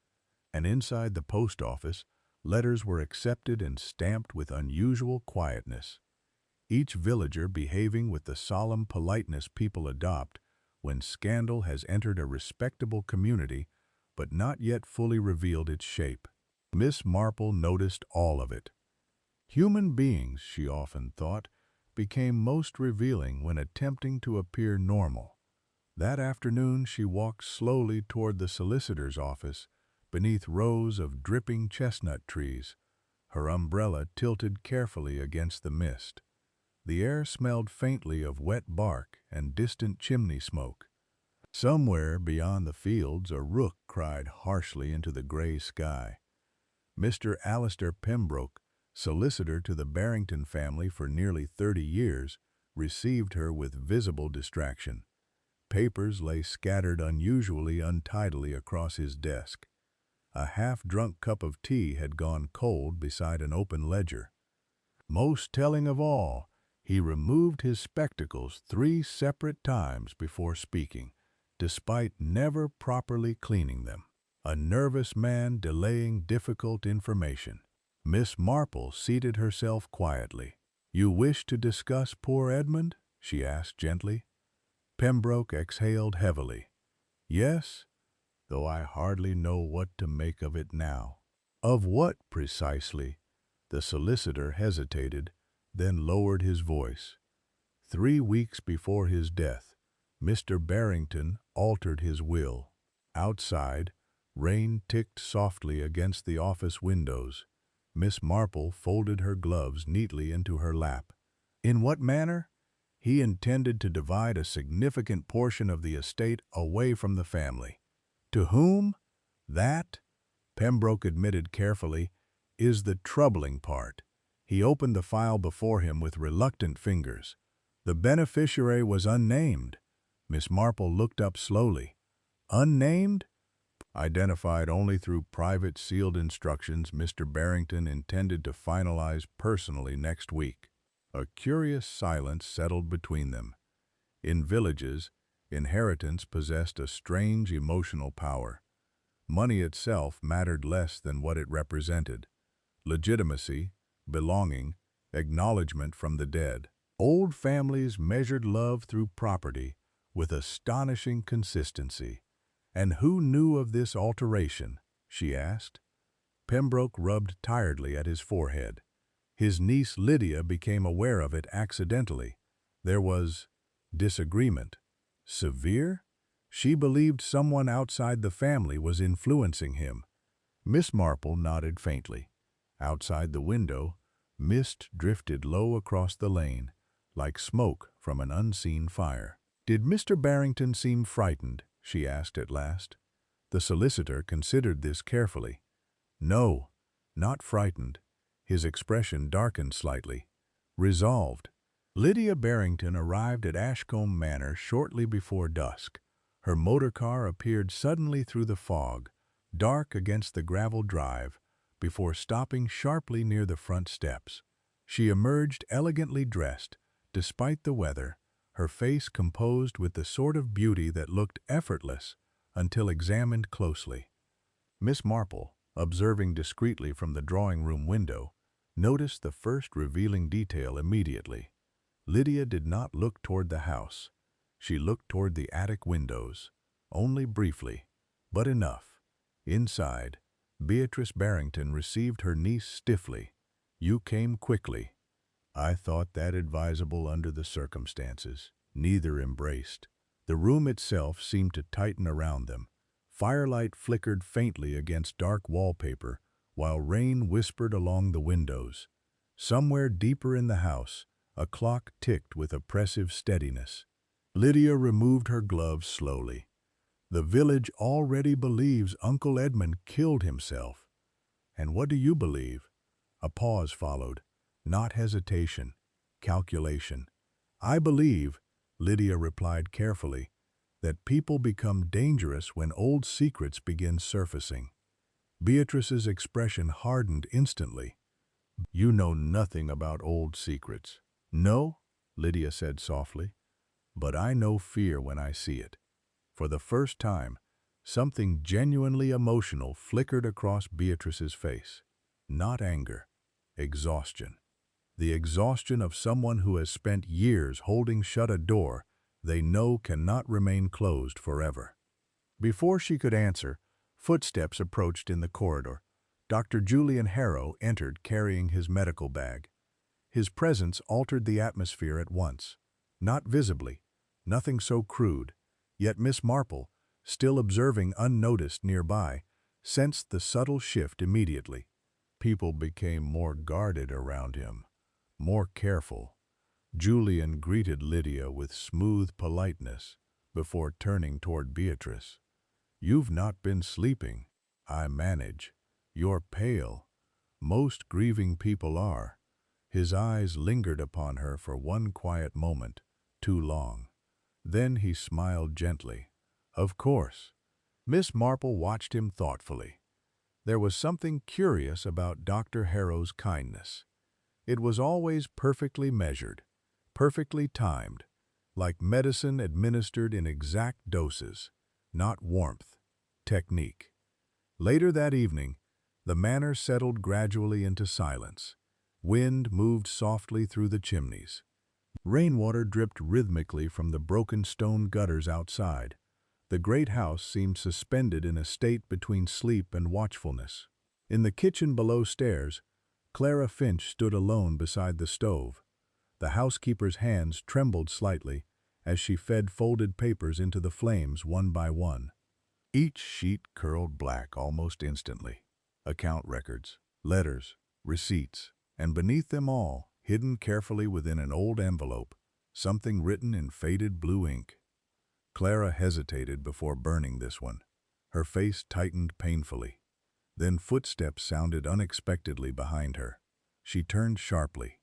And inside the post office, letters were accepted and stamped with unusual quietness. Each villager behaving with the solemn politeness people adopt when scandal has entered a respectable community but not yet fully revealed its shape. Miss Marple noticed all of it. Human beings, she often thought, became most revealing when attempting to appear normal. That afternoon she walked slowly toward the solicitor's office beneath rows of dripping chestnut trees. her umbrella tilted carefully against the mist. The air smelled faintly of wet bark and distant chimney smoke. Somewhere beyond the fields, a rook cried harshly into the gray sky. Mr. Alistair Pembroke, solicitor to the Barrington family for nearly 30 years, received her with visible distraction. Papers lay scattered unusually untidily across his desk. A half-drunk cup of tea had gone cold beside an open ledger. Most telling of all, he removed his spectacles 3 separate times before speaking, despite never properly cleaning them. A nervous man delaying difficult information. Miss Marple seated herself quietly. "You wish to discuss poor Edmund?" she asked gently. Pembroke exhaled heavily. "Yes, though I hardly know what to make of it now." "Of what, precisely?" The solicitor hesitated, then lowered his voice. 3 weeks before his death, Mr. Barrington altered his will. Outside, rain ticked softly against the office windows. Miss Marple folded her gloves neatly into her lap. "In what manner?" "He intended to divide a significant portion of the estate away from the family." "To whom?" "That," Pembroke admitted carefully, "is the troubling part." He opened the file before him with reluctant fingers. The beneficiary was unnamed. Miss Marple looked up slowly. "Unnamed?" "Identified only through private sealed instructions Mr. Barrington intended to finalize personally next week." A curious silence settled between them. In villages, inheritance possessed a strange emotional power. Money itself mattered less than what it represented. Legitimacy, belonging, acknowledgement from the dead. Old families measured love through property with astonishing consistency. "And who knew of this alteration?" she asked. Pembroke rubbed tiredly at his forehead. His niece Lydia became aware of it accidentally. There was disagreement. Severe? She believed someone outside the family was influencing him. Miss Marple nodded faintly. Outside the window, mist drifted low across the lane, like smoke from an unseen fire. "Did Mr. Barrington seem frightened?" she asked at last. The solicitor considered this carefully. "No, not frightened." His expression darkened slightly. "Resolved." Lydia Barrington arrived at Ashcombe Manor shortly before dusk. Her motor car appeared suddenly through the fog, dark against the gravel drive, before stopping sharply near the front steps. She emerged elegantly dressed, despite the weather, her face composed with the sort of beauty that looked effortless until examined closely. Miss Marple, observing discreetly from the drawing-room window, noticed the first revealing detail immediately. Lydia did not look toward the house. She looked toward the attic windows, only briefly, but enough. Inside, Beatrice Barrington received her niece stiffly. "You came quickly." "I thought that advisable under the circumstances." Neither embraced. The room itself seemed to tighten around them. Firelight flickered faintly against dark wallpaper, while rain whispered along the windows. Somewhere deeper in the house, a clock ticked with oppressive steadiness. Lydia removed her gloves slowly. "The village already believes Uncle Edmund killed himself." "And what do you believe?" A pause followed. Not hesitation, calculation. "I believe," Lydia replied carefully, "that people become dangerous when old secrets begin surfacing." Beatrice's expression hardened instantly. "You know nothing about old secrets." "No," Lydia said softly, "but I know fear when I see it." For the first time, something genuinely emotional flickered across Beatrice's face. Not anger, exhaustion. The exhaustion of someone who has spent years holding shut a door they know cannot remain closed forever. Before she could answer, footsteps approached in the corridor. Dr. Julian Harrow entered carrying his medical bag. His presence altered the atmosphere at once. Not visibly, nothing so crude, yet Miss Marple, still observing unnoticed nearby, sensed the subtle shift immediately. People became more guarded around him, more careful. Julian greeted Lydia with smooth politeness before turning toward Beatrice. "You've not been sleeping. I manage. You're pale. Most grieving people are." His eyes lingered upon her for one quiet moment, too long. Then he smiled gently. "Of course." Miss Marple watched him thoughtfully. There was something curious about Dr. Harrow's kindness. It was always perfectly measured, perfectly timed, like medicine administered in exact doses, not warmth, technique. Later that evening, the manor settled gradually into silence. Wind moved softly through the chimneys. Rainwater dripped rhythmically from the broken stone gutters outside. The great house seemed suspended in a state between sleep and watchfulness. In the kitchen below stairs, Clara Finch stood alone beside the stove. The housekeeper's hands trembled slightly as she fed folded papers into the flames one by one. Each sheet curled black almost instantly. Account records, letters, receipts, and beneath them all, hidden carefully within an old envelope, something written in faded blue ink. Clara hesitated before burning this one. Her face tightened painfully. Then footsteps sounded unexpectedly behind her. She turned sharply.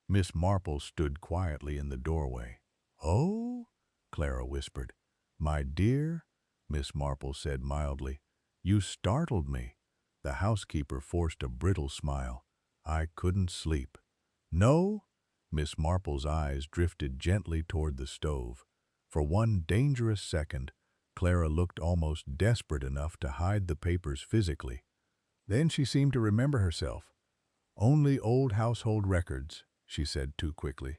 Miss Marple stood quietly in the doorway. "Oh?" Clara whispered. "My dear," Miss Marple said mildly, "you startled me." The housekeeper forced a brittle smile. "I couldn't sleep." "No?" Miss Marple's eyes drifted gently toward the stove. For one dangerous second, Clara looked almost desperate enough to hide the papers physically. Then she seemed to remember herself. "Only old household records," she said too quickly.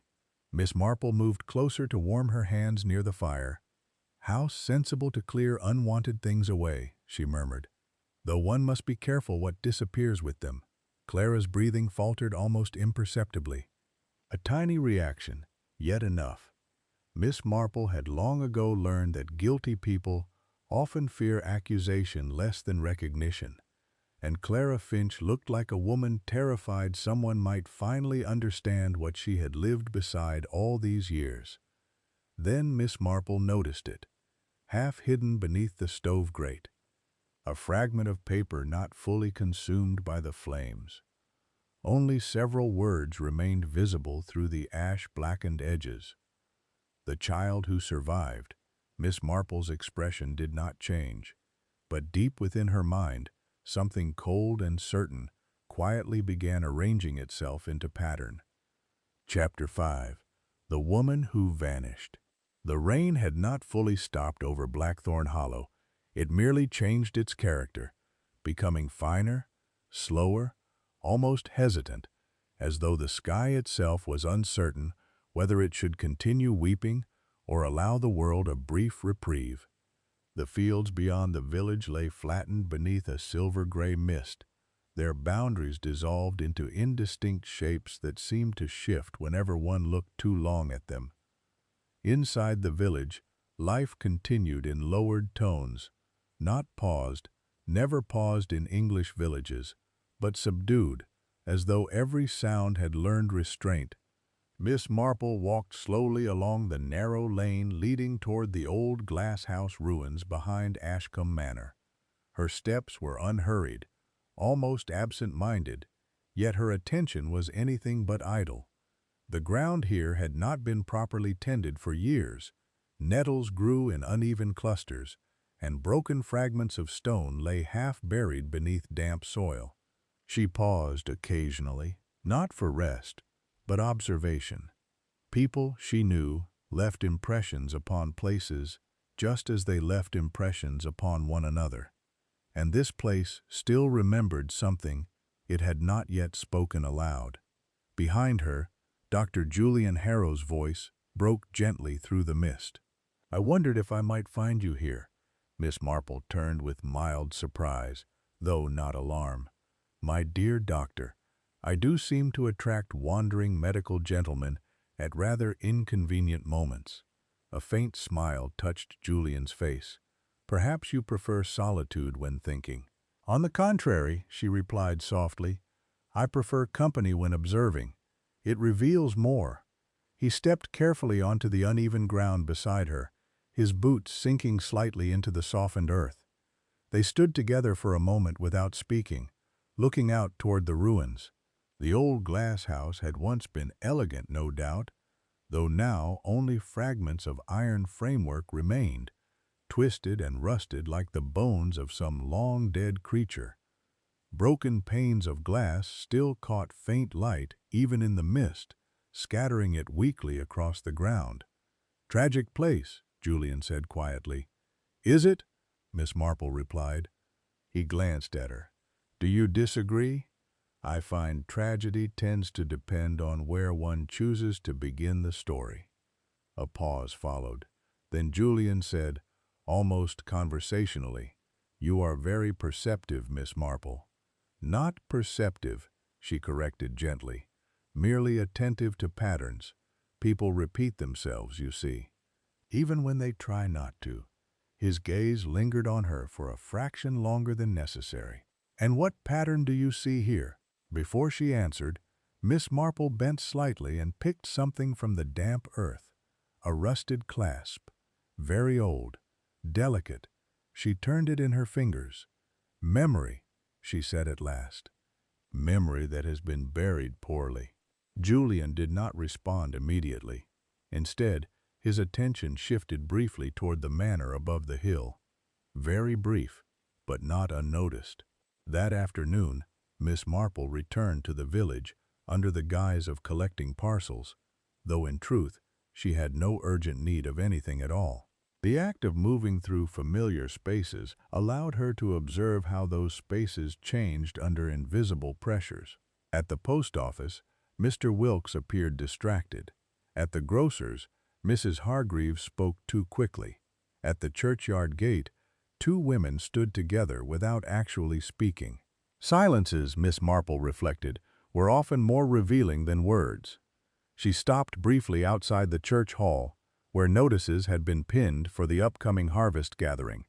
Miss Marple moved closer to warm her hands near the fire. "How sensible to clear unwanted things away," she murmured. "Though one must be careful what disappears with them." Clara's breathing faltered almost imperceptibly. A tiny reaction, yet enough. Miss Marple had long ago learned that guilty people often fear accusation less than recognition, and Clara Finch looked like a woman terrified someone might finally understand what she had lived beside all these years. Then Miss Marple noticed it, half hidden beneath the stove grate, a fragment of paper not fully consumed by the flames. Only several words remained visible through the ash-blackened edges. "The child who survived." Miss Marple's expression did not change, but deep within her mind, something cold and certain quietly began arranging itself into pattern. Chapter 5. The Woman Who Vanished. The rain had not fully stopped over Blackthorn Hollow. It merely changed its character, becoming finer, slower, almost hesitant, as though the sky itself was uncertain whether it should continue weeping or allow the world a brief reprieve. The fields beyond the village lay flattened beneath a silver-gray mist, their boundaries dissolved into indistinct shapes that seemed to shift whenever one looked too long at them. Inside the village, life continued in lowered tones, not paused, never paused in English villages, but subdued, as though every sound had learned restraint. Miss Marple walked slowly along the narrow lane leading toward the old glass-house ruins behind Ashcombe Manor. Her steps were unhurried, almost absent-minded, yet her attention was anything but idle. The ground here had not been properly tended for years. Nettles grew in uneven clusters, and broken fragments of stone lay half-buried beneath damp soil. She paused occasionally, not for rest, but observation. People, she knew, left impressions upon places just as they left impressions upon one another. And this place still remembered something it had not yet spoken aloud. Behind her, Dr. Julian Harrow's voice broke gently through the mist. "I wondered if I might find you here." Miss Marple turned with mild surprise, though not alarm. "My dear doctor, I do seem to attract wandering medical gentlemen at rather inconvenient moments." A faint smile touched Julian's face. "Perhaps you prefer solitude when thinking." "On the contrary," she replied softly, I prefer company when observing. It reveals more. He stepped carefully onto the uneven ground beside her, his boots sinking slightly into the softened earth. They stood together for a moment without speaking, looking out toward the ruins. The old glass house had once been elegant, no doubt, though now only fragments of iron framework remained, twisted and rusted like the bones of some long-dead creature. Broken panes of glass still caught faint light even in the mist, scattering it weakly across the ground. "Tragic place," Julian said quietly. "Is it?" Miss Marple replied. He glanced at her. "Do you disagree? I find tragedy tends to depend on where one chooses to begin the story." A pause followed. Then Julian said, almost conversationally, "You are very perceptive, Miss Marple." "Not perceptive," she corrected gently, "merely attentive to patterns. People repeat themselves, you see, even when they try not to." His gaze lingered on her for a fraction longer than necessary. "And what pattern do you see here?" Before she answered, Miss Marple bent slightly and picked something from the damp earth, a rusted clasp, very old, delicate. She turned it in her fingers. "Memory," she said at last. "Memory that has been buried poorly." Julian did not respond immediately. Instead, his attention shifted briefly toward the manor above the hill. Very brief, but not unnoticed. That afternoon, Miss Marple returned to the village under the guise of collecting parcels, though in truth, she had no urgent need of anything at all. The act of moving through familiar spaces allowed her to observe how those spaces changed under invisible pressures. At the post office, Mr. Wilkes appeared distracted. At the grocer's, Mrs. Hargreaves spoke too quickly. At the churchyard gate, two women stood together without actually speaking. Silences, Miss Marple reflected, were often more revealing than words. She stopped briefly outside the church hall, where notices had been pinned for the upcoming harvest gathering,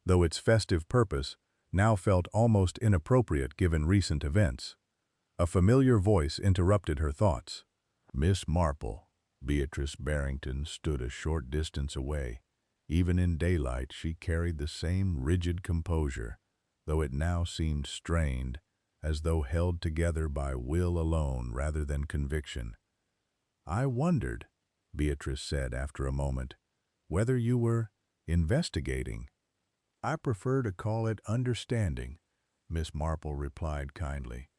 though its festive purpose now felt almost inappropriate given recent events. A familiar voice interrupted her thoughts. "Miss Marple." Beatrice Barrington stood a short distance away. Even in daylight she carried the same rigid composure, though it now seemed strained, as though held together by will alone rather than conviction. "I wondered," Beatrice said after a moment, "whether you were investigating." "I prefer to call it understanding," Miss Marple replied kindly.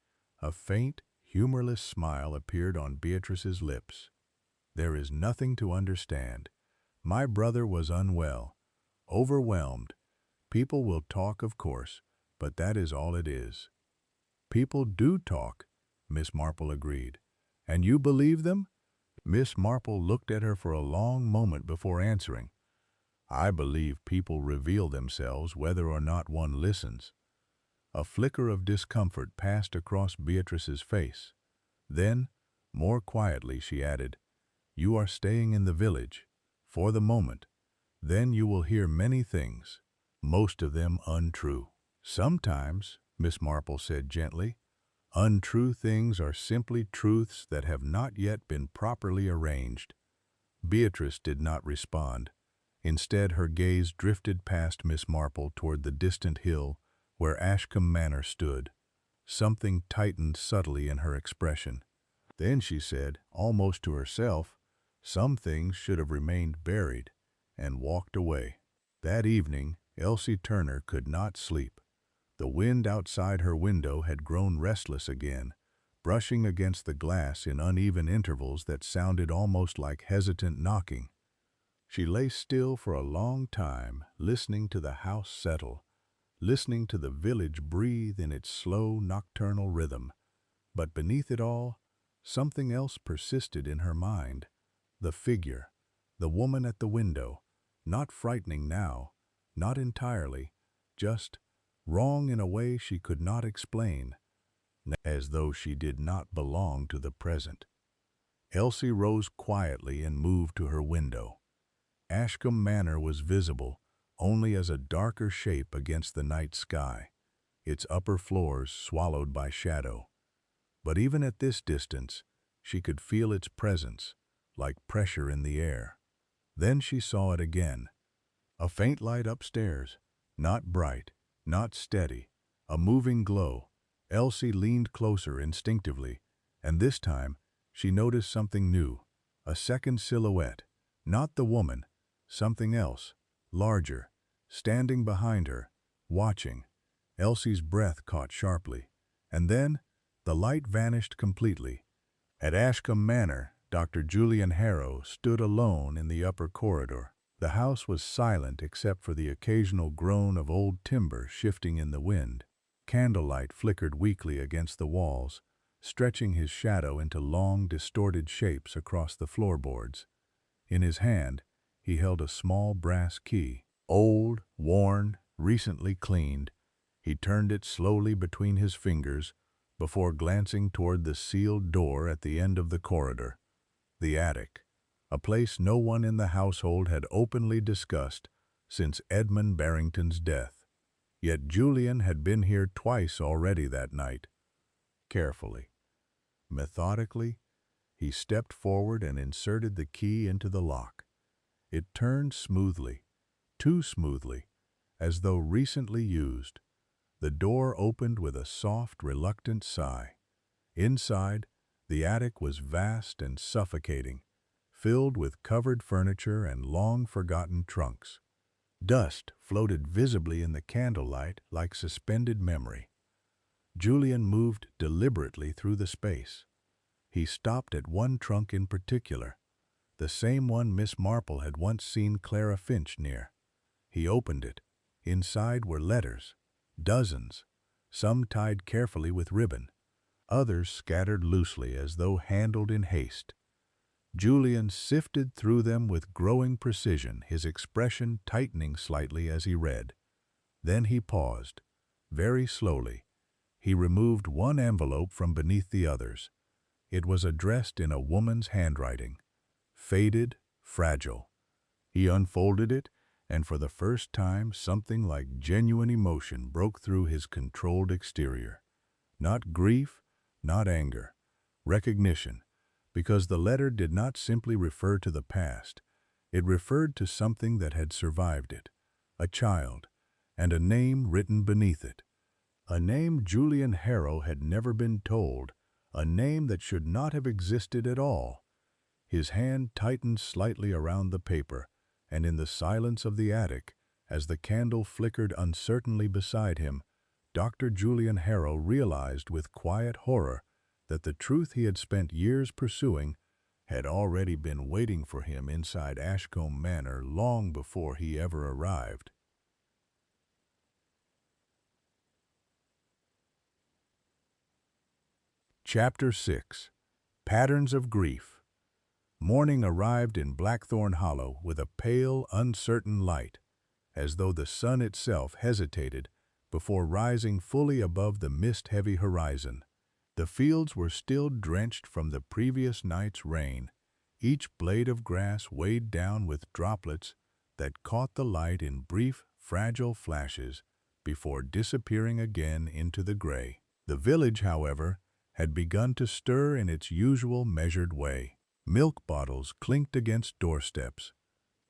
A faint, humorless smile appeared on Beatrice's lips. "There is nothing to understand. My brother was unwell, overwhelmed. People will talk, of course, but that is all it is." "People do talk," Miss Marple agreed. "And you believe them?" Miss Marple looked at her for a long moment before answering. "I believe people reveal themselves whether or not one listens." A flicker of discomfort passed across Beatrice's face. Then, more quietly, she added, "You are staying in the village, for the moment. Then you will hear many things, most of them untrue." "Sometimes," Miss Marple said gently, "untrue things are simply truths that have not yet been properly arranged." Beatrice did not respond. Instead, her gaze drifted past Miss Marple toward the distant hill where Ashcombe Manor stood. Something tightened subtly in her expression. Then she said, almost to herself, "Some things should have remained buried," and walked away. That evening, Elsie Turner could not sleep. The wind outside her window had grown restless again, brushing against the glass in uneven intervals that sounded almost like hesitant knocking. She lay still for a long time, listening to the house settle, listening to the village breathe in its slow nocturnal rhythm. But beneath it all, something else persisted in her mind. The figure, the woman at the window, not frightening now, not entirely, just wrong in a way she could not explain, as though she did not belong to the present. Elsie rose quietly and moved to her window. Ashcombe Manor was visible only as a darker shape against the night sky, its upper floors swallowed by shadow. But even at this distance, she could feel its presence, like pressure in the air. Then she saw it again. A faint light upstairs, not bright, not steady, a moving glow. Elsie leaned closer instinctively, and this time she noticed something new, a second silhouette, not the woman, something else, larger, standing behind her, watching. Elsie's breath caught sharply, and then the light vanished completely. At Ashcombe Manor, Dr. Julian Harrow stood alone in the upper corridor. The house was silent except for the occasional groan of old timber shifting in the wind. Candlelight flickered weakly against the walls, stretching his shadow into long, distorted shapes across the floorboards. In his hand, he held a small brass key. Old, worn, recently cleaned, he turned it slowly between his fingers before glancing toward the sealed door at the end of the corridor. The attic, a place no one in the household had openly discussed since Edmund Barrington's death. Yet Julian had been here twice already that night. Carefully, methodically, he stepped forward and inserted the key into the lock. It turned smoothly, too smoothly, as though recently used. The door opened with a soft, reluctant sigh. Inside, the attic was vast and suffocating, filled with covered furniture and long-forgotten trunks. Dust floated visibly in the candlelight like suspended memory. Julian moved deliberately through the space. He stopped at one trunk in particular, the same one Miss Marple had once seen Clara Finch near. He opened it. Inside were letters, dozens, some tied carefully with ribbon, others scattered loosely as though handled in haste. Julian sifted through them with growing precision, his expression tightening slightly as he read. Then he paused. Very slowly, he removed one envelope from beneath the others. It was addressed in a woman's handwriting, faded, fragile. He unfolded it, and for the first time something like genuine emotion broke through his controlled exterior. Not grief, not anger, recognition, because the letter did not simply refer to the past. It referred to something that had survived it, a child, and a name written beneath it. A name Julian Harrow had never been told, a name that should not have existed at all. His hand tightened slightly around the paper, and in the silence of the attic, as the candle flickered uncertainly beside him, Dr. Julian Harrow realized with quiet horror that the truth he had spent years pursuing had already been waiting for him inside Ashcombe Manor long before he ever arrived. Chapter 6. Patterns of Grief. Morning arrived in Blackthorn Hollow with a pale, uncertain light, as though the sun itself hesitated before rising fully above the mist-heavy horizon. The fields were still drenched from the previous night's rain, each blade of grass weighed down with droplets that caught the light in brief, fragile flashes before disappearing again into the gray. The village, however, had begun to stir in its usual measured way. Milk bottles clinked against doorsteps.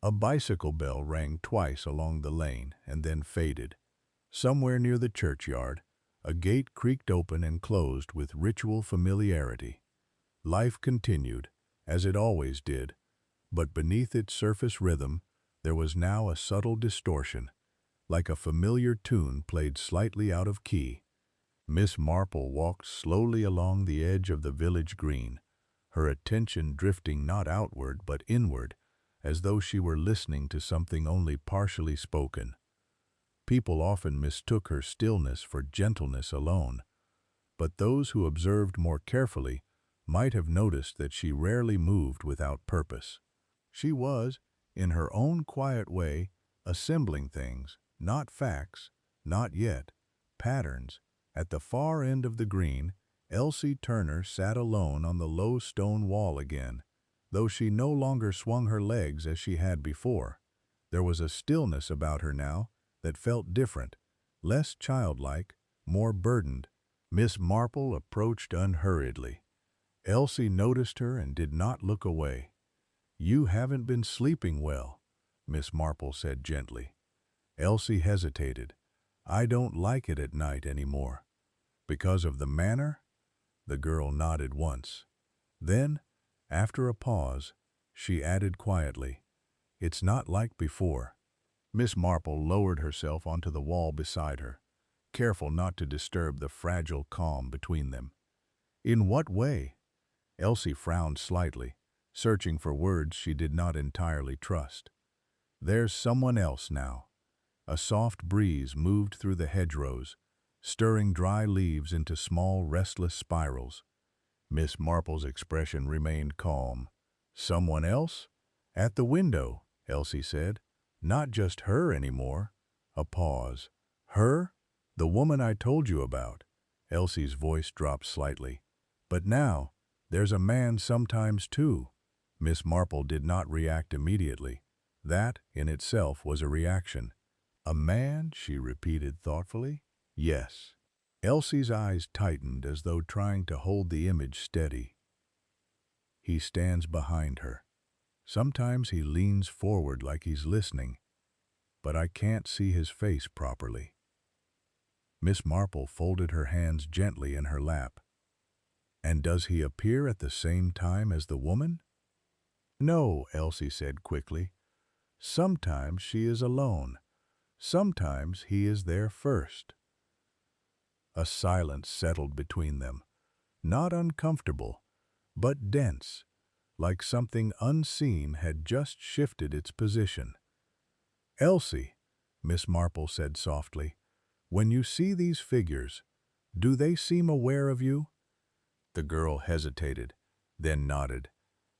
A bicycle bell rang twice along the lane and then faded. Somewhere near the churchyard, a gate creaked open and closed with ritual familiarity. Life continued, as it always did, but beneath its surface rhythm, there was now a subtle distortion, like a familiar tune played slightly out of key. Miss Marple walked slowly along the edge of the village green, her attention drifting not outward but inward, as though she were listening to something only partially spoken. People often mistook her stillness for gentleness alone, but those who observed more carefully might have noticed that she rarely moved without purpose. She was, in her own quiet way, assembling things, not facts, not yet, patterns. At the far end of the green, Elsie Turner sat alone on the low stone wall again, though she no longer swung her legs as she had before. There was a stillness about her now that felt different, less childlike, more burdened. Miss Marple approached unhurriedly. Elsie noticed her and did not look away. "You haven't been sleeping well," Miss Marple said gently. Elsie hesitated. "I don't like it at night anymore." "Because of the manor?" The girl nodded once. Then, after a pause, she added quietly, "It's not like before." Miss Marple lowered herself onto the wall beside her, careful not to disturb the fragile calm between them. "In what way?" Elsie frowned slightly, searching for words she did not entirely trust. "There's someone else now." A soft breeze moved through the hedgerows, stirring dry leaves into small, restless spirals. Miss Marple's expression remained calm. "Someone else?" "At the window," Elsie said. "Not just her anymore." A pause. "Her? The woman I told you about." Elsie's voice dropped slightly. "But now, there's a man sometimes too." Miss Marple did not react immediately. That, in itself, was a reaction. "A man?" she repeated thoughtfully. "Yes." Elsie's eyes tightened as though trying to hold the image steady. "He stands behind her. Sometimes he leans forward like he's listening, but I can't see his face properly." Miss Marple folded her hands gently in her lap. "And does he appear at the same time as the woman?" "No," Elsie said quickly. "Sometimes she is alone. Sometimes he is there first." A silence settled between them, not uncomfortable, but dense, like something unseen had just shifted its position. "Elsie," Miss Marple said softly, "when you see these figures, do they seem aware of you?" The girl hesitated, then nodded.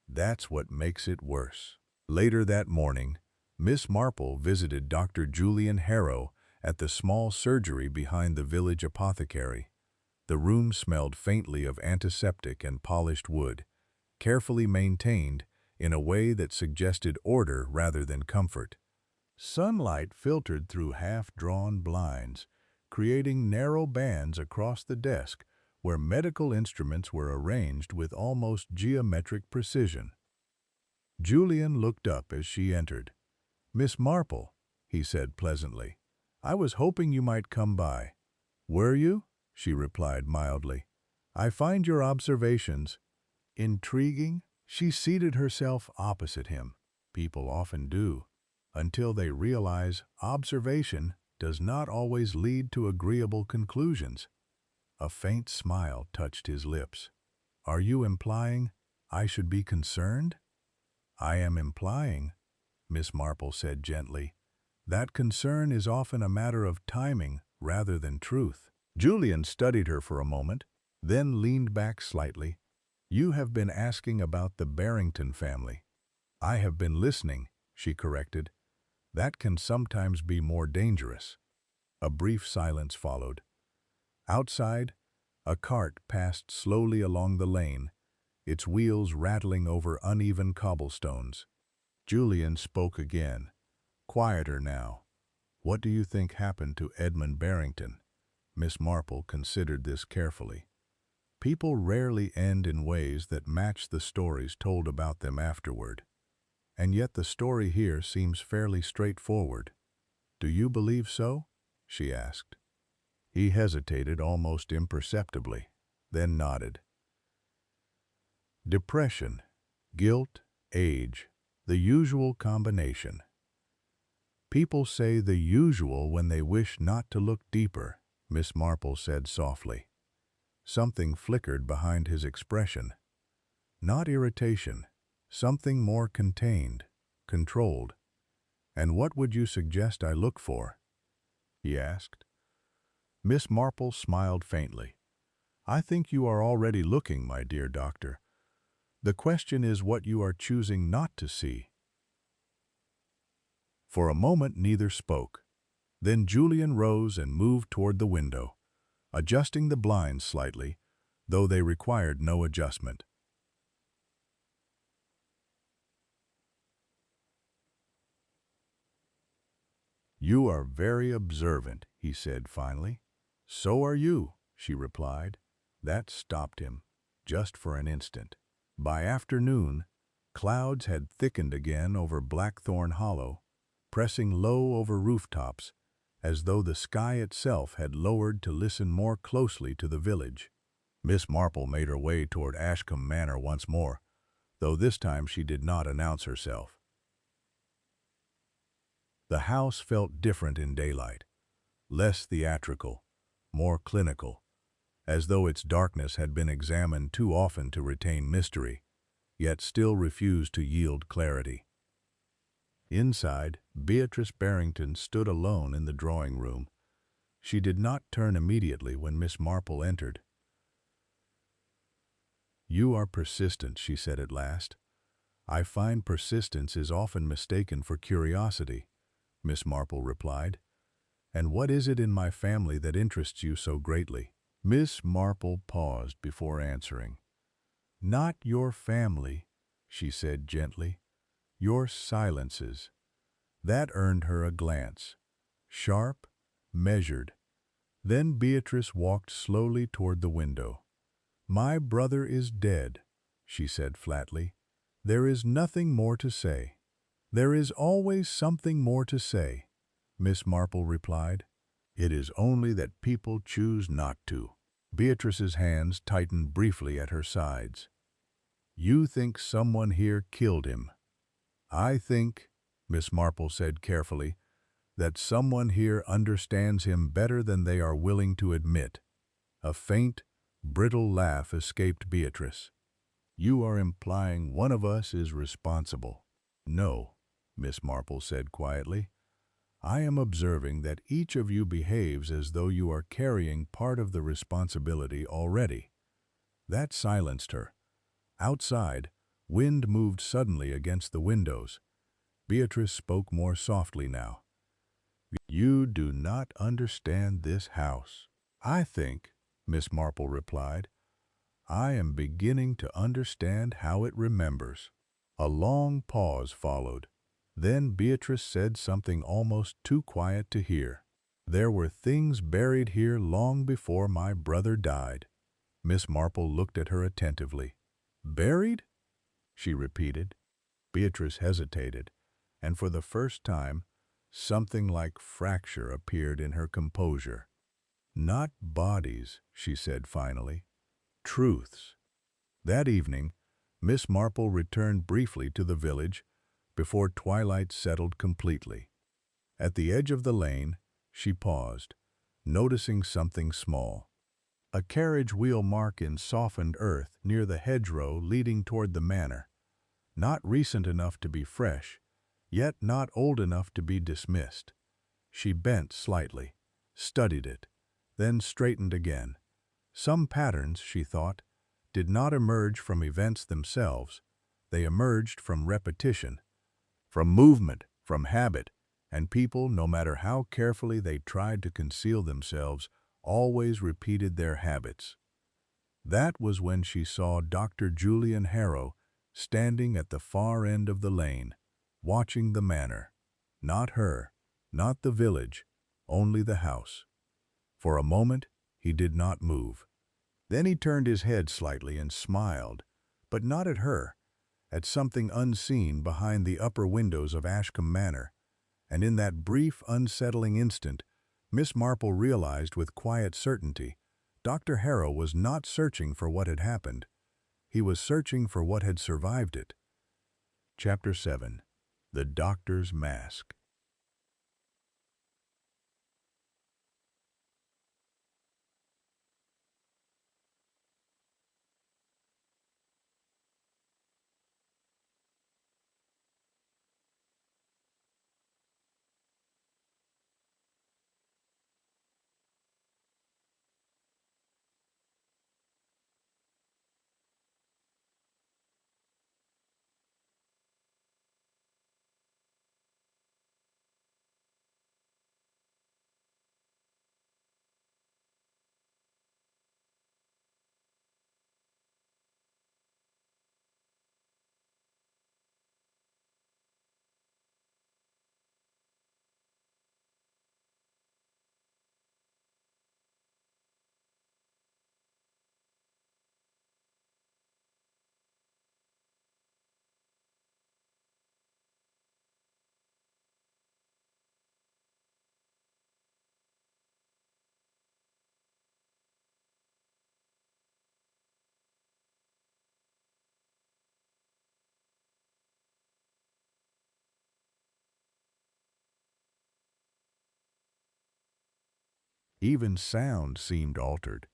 "That's what makes it worse." Later that morning, Miss Marple visited Dr. Julian Harrow at the small surgery behind the village apothecary. The room smelled faintly of antiseptic and polished wood, carefully maintained in a way that suggested order rather than comfort. Sunlight filtered through half-drawn blinds, creating narrow bands across the desk where medical instruments were arranged with almost geometric precision. Julian looked up as she entered. "Miss Marple," he said pleasantly, "I was hoping you might come by." "Were you?" she replied mildly. "I find your observations intriguing." She seated herself opposite him. People often do, until they realize observation does not always lead to agreeable conclusions. A faint smile touched his lips. "Are you implying I should be concerned?" "I am implying," Miss Marple said gently, "that concern is often a matter of timing rather than truth." Julian studied her for a moment, then leaned back slightly. "You have been asking about the Barrington family." "I have been listening," she corrected. "That can sometimes be more dangerous." A brief silence followed. Outside, a cart passed slowly along the lane, its wheels rattling over uneven cobblestones. Julian spoke again, quieter now. "What do you think happened to Edmund Barrington?" Miss Marple considered this carefully. People rarely end in ways that match the stories told about them afterward. And yet the story here seems fairly straightforward. "Do you believe so?" she asked. He hesitated almost imperceptibly, then nodded. "Depression, guilt, age, the usual combination." "People say the usual when they wish not to look deeper," Miss Marple said softly. Something flickered behind his expression. Not irritation, something more contained, controlled. "And what would you suggest I look for?" he asked. Miss Marple smiled faintly. "I think you are already looking, my dear doctor. The question is what you are choosing not to see." For a moment neither spoke. Then Julian rose and moved toward the window, adjusting the blinds slightly, though they required no adjustment. "You are very observant," he said finally. "So are you." she replied. That stopped him, just for an instant. By afternoon, clouds had thickened again over Blackthorn Hollow, pressing low over rooftops, as though the sky itself had lowered to listen more closely to the village. Miss Marple made her way toward Ashcombe Manor once more, though this time she did not announce herself. The house felt different in daylight, less theatrical, more clinical, as though its darkness had been examined too often to retain mystery, yet still refused to yield clarity. Inside, Beatrice Barrington stood alone in the drawing room. She did not turn immediately when Miss Marple entered. "You are persistent," she said at last. "I find persistence is often mistaken for curiosity," Miss Marple replied. "And what is it in my family that interests you so greatly?" Miss Marple paused before answering. "Not your family," she said gently. "Your silences." That earned her a glance, sharp, measured. Then Beatrice walked slowly toward the window. "My brother is dead," she said flatly. "There is nothing more to say." "There is always something more to say," Miss Marple replied. "It is only that people choose not to." Beatrice's hands tightened briefly at her sides. "You think someone here killed him." "I think," Miss Marple said carefully, "that someone here understands him better than they are willing to admit." A faint, brittle laugh escaped Beatrice. "You are implying one of us is responsible." "No," Miss Marple said quietly. "I am observing that each of you behaves as though you are carrying part of the responsibility already." That silenced her. Outside, wind moved suddenly against the windows. Beatrice spoke more softly now. "You do not understand this house." "I think," Miss Marple replied, "I am beginning to understand how it remembers." A long pause followed. Then Beatrice said something almost too quiet to hear. "There were things buried here long before my brother died." Miss Marple looked at her attentively. "Buried?" she repeated. Beatrice hesitated, and for the first time, something like fracture appeared in her composure. "Not bodies," she said finally. "Truths." That evening, Miss Marple returned briefly to the village before twilight settled completely. At the edge of the lane, she paused, noticing something small. A carriage wheel mark in softened earth near the hedgerow leading toward the manor. Not recent enough to be fresh, yet not old enough to be dismissed. She bent slightly, studied it, then straightened again. Some patterns, she thought, did not emerge from events themselves. They emerged from repetition, from movement, from habit, and people, no matter how carefully they tried to conceal themselves, always repeated their habits. That was when she saw Dr. Julian Harrow standing at the far end of the lane, watching the manor. Not her, not the village, only the house. For a moment, he did not move. Then he turned his head slightly and smiled, but not at her, at something unseen behind the upper windows of Ashcombe Manor. And in that brief, unsettling instant, Miss Marple realized with quiet certainty, Dr. Harrow was not searching for what had happened. He was searching for what had survived it. Chapter 7. The Doctor's Mask. Even sound seemed altered.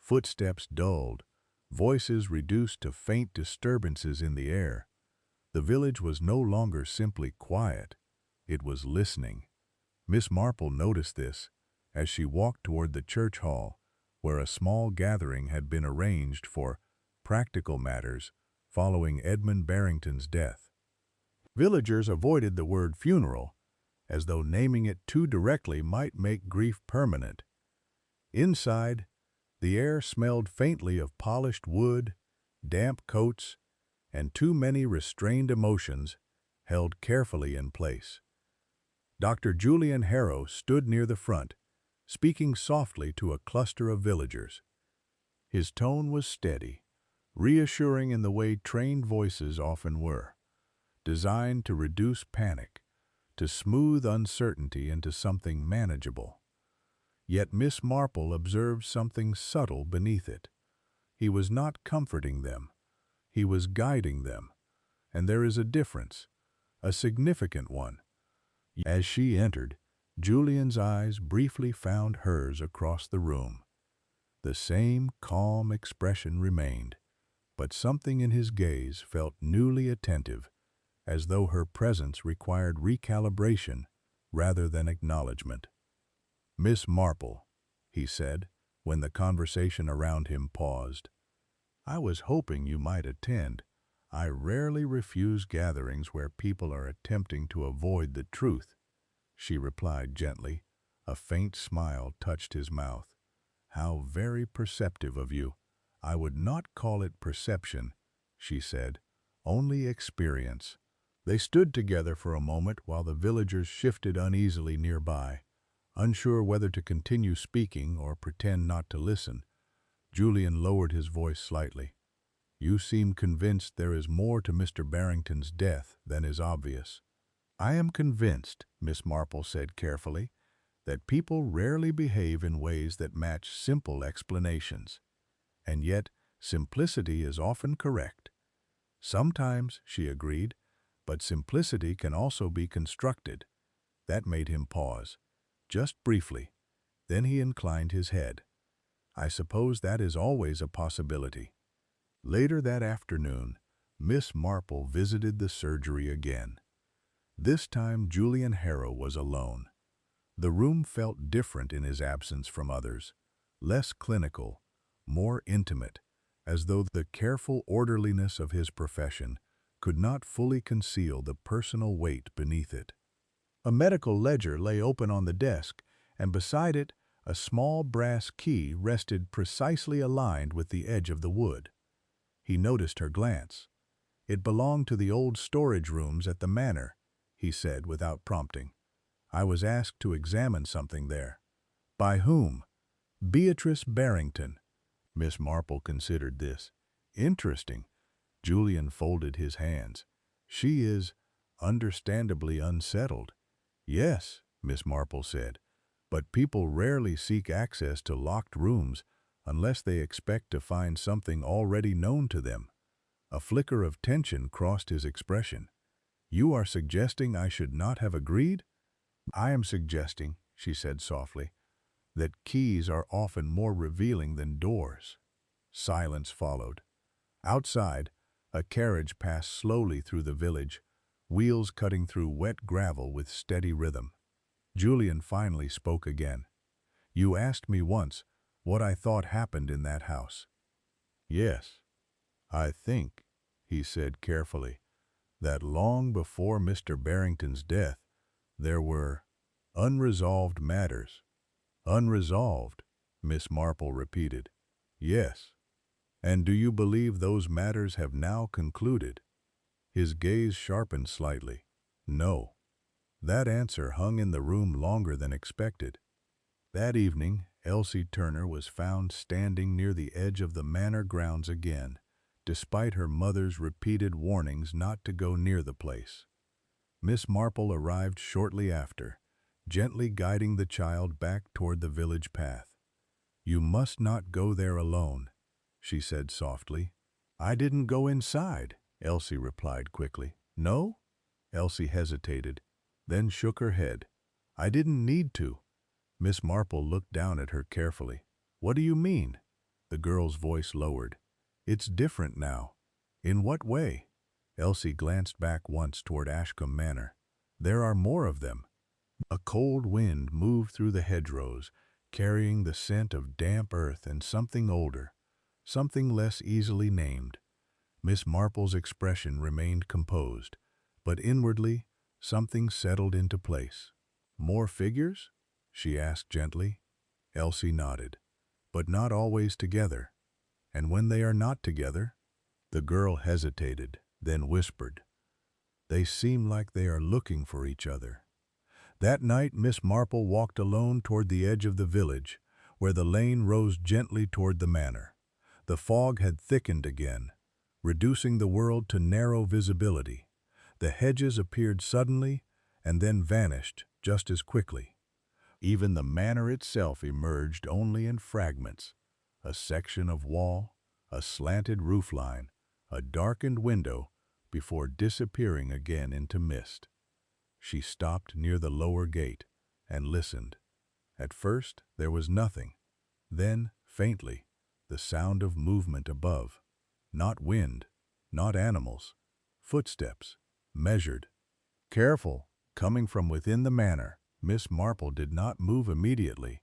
Footsteps dulled, voices reduced to faint disturbances in the air. The village was no longer simply quiet. It was listening. Miss Marple noticed this as she walked toward the church hall, where a small gathering had been arranged for practical matters following Edmund Barrington's death. Villagers avoided the word funeral, as though naming it too directly might make grief permanent. Inside, the air smelled faintly of polished wood, damp coats, and too many restrained emotions held carefully in place. Dr. Julian Harrow stood near the front, speaking softly to a cluster of villagers. His tone was steady, reassuring in the way trained voices often were, designed to reduce panic, to smooth uncertainty into something manageable. Yet Miss Marple observed something subtle beneath it. He was not comforting them. He was guiding them. And there is a difference, a significant one. As she entered, Julian's eyes briefly found hers across the room. The same calm expression remained, but something in his gaze felt newly attentive, as though her presence required recalibration rather than acknowledgement. "Miss Marple," he said, when the conversation around him paused, "I was hoping you might attend. I rarely refuse gatherings where people are attempting to avoid the truth." She replied gently. A faint smile touched his mouth. "How very perceptive of you." "I would not call it perception," she said, "only experience." They stood together for a moment while the villagers shifted uneasily nearby, unsure whether to continue speaking or pretend not to listen. Julian lowered his voice slightly. "You seem convinced there is more to Mr. Barrington's death than is obvious." "I am convinced," Miss Marple said carefully, "that people rarely behave in ways that match simple explanations. And yet, simplicity is often correct." "Sometimes," she agreed, "but simplicity can also be constructed." That made him pause, just briefly. Then he inclined his head. "I suppose that is always a possibility." Later that afternoon, Miss Marple visited the surgery again. This time Julian Harrow was alone. The room felt different in his absence from others, less clinical, more intimate, as though the careful orderliness of his profession could not fully conceal the personal weight beneath it. A medical ledger lay open on the desk, and beside it, a small brass key rested precisely aligned with the edge of the wood. He noticed her glance. "It belonged to the old storage rooms at the manor," he said without prompting. "I was asked to examine something there." "By whom?" "Beatrice Barrington." Miss Marple considered this. "Interesting." Julian folded his hands. "She is understandably unsettled." "Yes," Miss Marple said, "but people rarely seek access to locked rooms unless they expect to find something already known to them." A flicker of tension crossed his expression. "You are suggesting I should not have agreed?" "I am suggesting," she said softly, "that keys are often more revealing than doors." Silence followed. Outside, a carriage passed slowly through the village, wheels cutting through wet gravel with steady rhythm. Julian finally spoke again. "You asked me once what I thought happened in that house." "Yes. I think," he said carefully, "that long before Mr. Barrington's death, there were unresolved matters." "Unresolved," Miss Marple repeated. "Yes. And do you believe those matters have now concluded?" His gaze sharpened slightly. "No." That answer hung in the room longer than expected. That evening, Elsie Turner was found standing near the edge of the manor grounds again, despite her mother's repeated warnings not to go near the place. Miss Marple arrived shortly after, gently guiding the child back toward the village path. "You must not go there alone," she said softly. "I didn't go inside," Elsie replied quickly. "No?" Elsie hesitated, then shook her head. "I didn't need to." Miss Marple looked down at her carefully. "What do you mean?" The girl's voice lowered. "It's different now." "In what way?" Elsie glanced back once toward Ashcombe Manor. "There are more of them." A cold wind moved through the hedgerows, carrying the scent of damp earth and something older, something less easily named. Miss Marple's expression remained composed, but inwardly something settled into place. "More figures?" she asked gently. Elsie nodded. "But not always together. And when they are not together?" The girl hesitated, then whispered, "They seem like they are looking for each other." That night Miss Marple walked alone toward the edge of the village, where the lane rose gently toward the manor. The fog had thickened again, reducing the world to narrow visibility. The hedges appeared suddenly and then vanished just as quickly. Even the manor itself emerged only in fragments. A section of wall, a slanted roofline, a darkened window, before disappearing again into mist. She stopped near the lower gate and listened. At first there was nothing. Then, faintly, the sound of movement above. Not wind, not animals. Footsteps, measured. Careful, coming from within the manor. Miss Marple did not move immediately.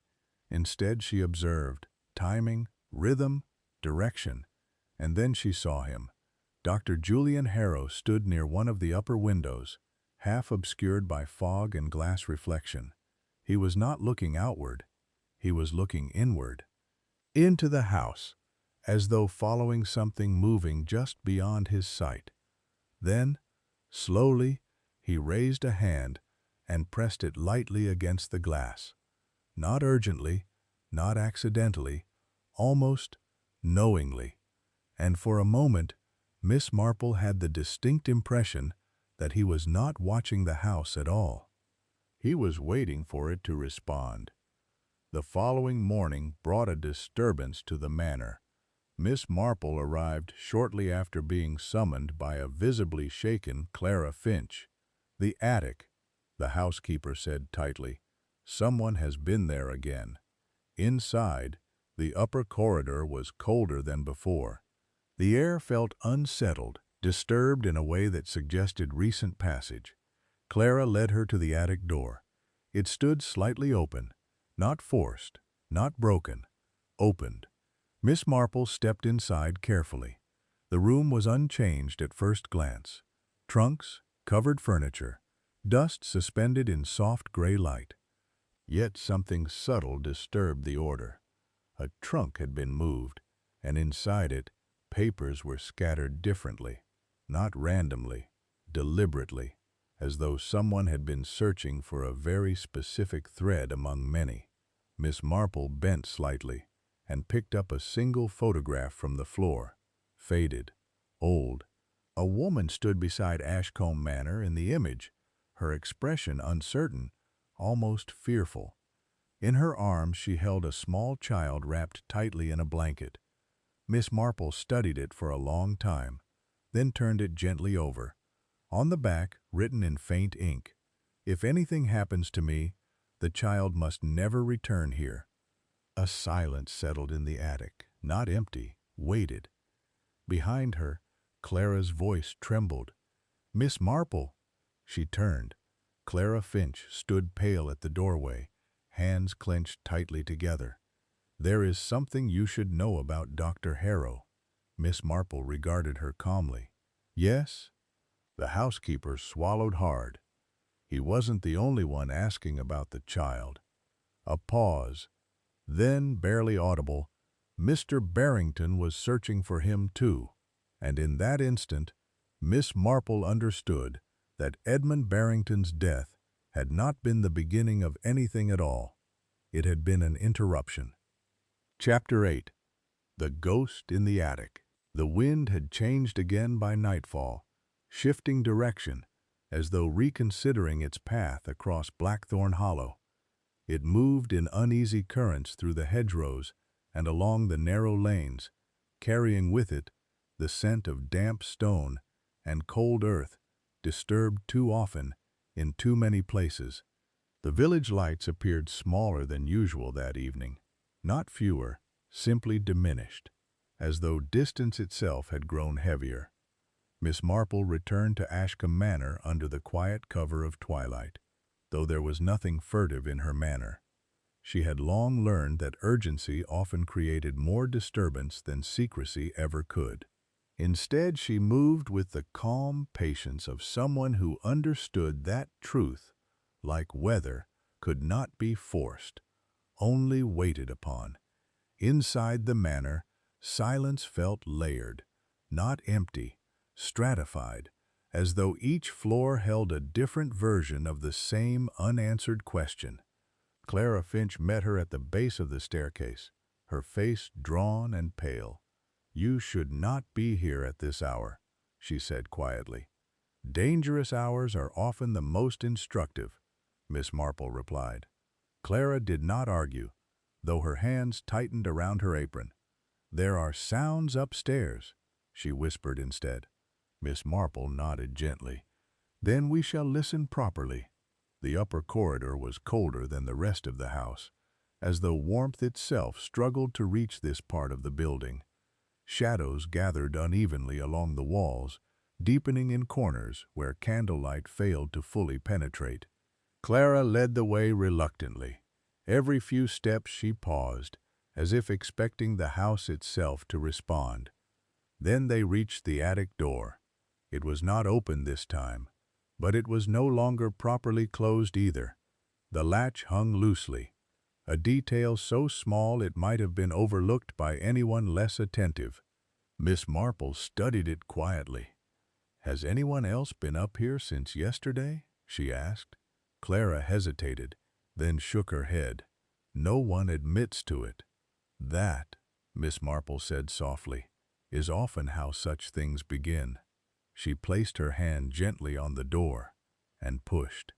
Instead she observed, timing, rhythm, direction. And then she saw him. Dr. Julian Harrow stood near one of the upper windows, half obscured by fog and glass reflection. He was not looking outward. He was looking inward, into the house, as though following something moving just beyond his sight. Then, slowly, he raised a hand and pressed it lightly against the glass. Not urgently, not accidentally, almost knowingly. And for a moment, Miss Marple had the distinct impression that he was not watching the house at all. He was waiting for it to respond. The following morning brought a disturbance to the manor. Miss Marple arrived shortly after being summoned by a visibly shaken Clara Finch. "The attic," the housekeeper said tightly. "Someone has been there again." Inside, the upper corridor was colder than before. The air felt unsettled, disturbed in a way that suggested recent passage. Clara led her to the attic door. It stood slightly open, not forced, not broken, opened. Miss Marple stepped inside carefully. The room was unchanged at first glance. Trunks, covered furniture, dust suspended in soft gray light. Yet something subtle disturbed the order. A trunk had been moved, and inside it, papers were scattered differently, not randomly, deliberately, as though someone had been searching for a very specific thread among many. Miss Marple bent slightly and picked up a single photograph from the floor, faded, old. A woman stood beside Ashcombe Manor in the image, her expression uncertain, almost fearful. In her arms she held a small child wrapped tightly in a blanket. Miss Marple studied it for a long time, then turned it gently over. On the back, written in faint ink, "If anything happens to me, the child must never return here." A silence settled in the attic, not empty, weighted. Behind her, Clara's voice trembled. "Miss Marple!" She turned. Clara Finch stood pale at the doorway, hands clenched tightly together. "There is something you should know about Dr. Harrow." Miss Marple regarded her calmly. "Yes?" The housekeeper swallowed hard. He wasn't the only one asking about the child. A pause. Then, barely audible, "Mr. Barrington was searching for him too." And in that instant, Miss Marple understood that Edmund Barrington's death had not been the beginning of anything at all. It had been an interruption. Chapter 8. The Ghost in the Attic. The wind had changed again by nightfall, shifting direction, as though reconsidering its path across Blackthorn Hollow. It moved in uneasy currents through the hedgerows and along the narrow lanes, carrying with it the scent of damp stone and cold earth, disturbed too often in too many places. The village lights appeared smaller than usual that evening, not fewer, simply diminished, as though distance itself had grown heavier. Miss Marple returned to Ashcombe Manor under the quiet cover of twilight, though there was nothing furtive in her manner. She had long learned that urgency often created more disturbance than secrecy ever could. Instead, she moved with the calm patience of someone who understood that truth, like weather, could not be forced, only waited upon. Inside the manor, silence felt layered, not empty, stratified, as though each floor held a different version of the same unanswered question. Clara Finch met her at the base of the staircase, her face drawn and pale. "You should not be here at this hour," she said quietly. "Dangerous hours are often the most instructive," Miss Marple replied. Clara did not argue, though her hands tightened around her apron. "There are sounds upstairs," she whispered instead. Miss Marple nodded gently. "Then we shall listen properly." The upper corridor was colder than the rest of the house, as though warmth itself struggled to reach this part of the building. Shadows gathered unevenly along the walls, deepening in corners where candlelight failed to fully penetrate. Clara led the way reluctantly. Every few steps she paused, as if expecting the house itself to respond. Then they reached the attic door. It was not open this time, but it was no longer properly closed either. The latch hung loosely, a detail so small it might have been overlooked by anyone less attentive. Miss Marple studied it quietly. "Has anyone else been up here since yesterday?" she asked. Clara hesitated, then shook her head. "No one admits to it." "That," Miss Marple said softly, "is often how such things begin." She placed her hand gently on the door and pushed.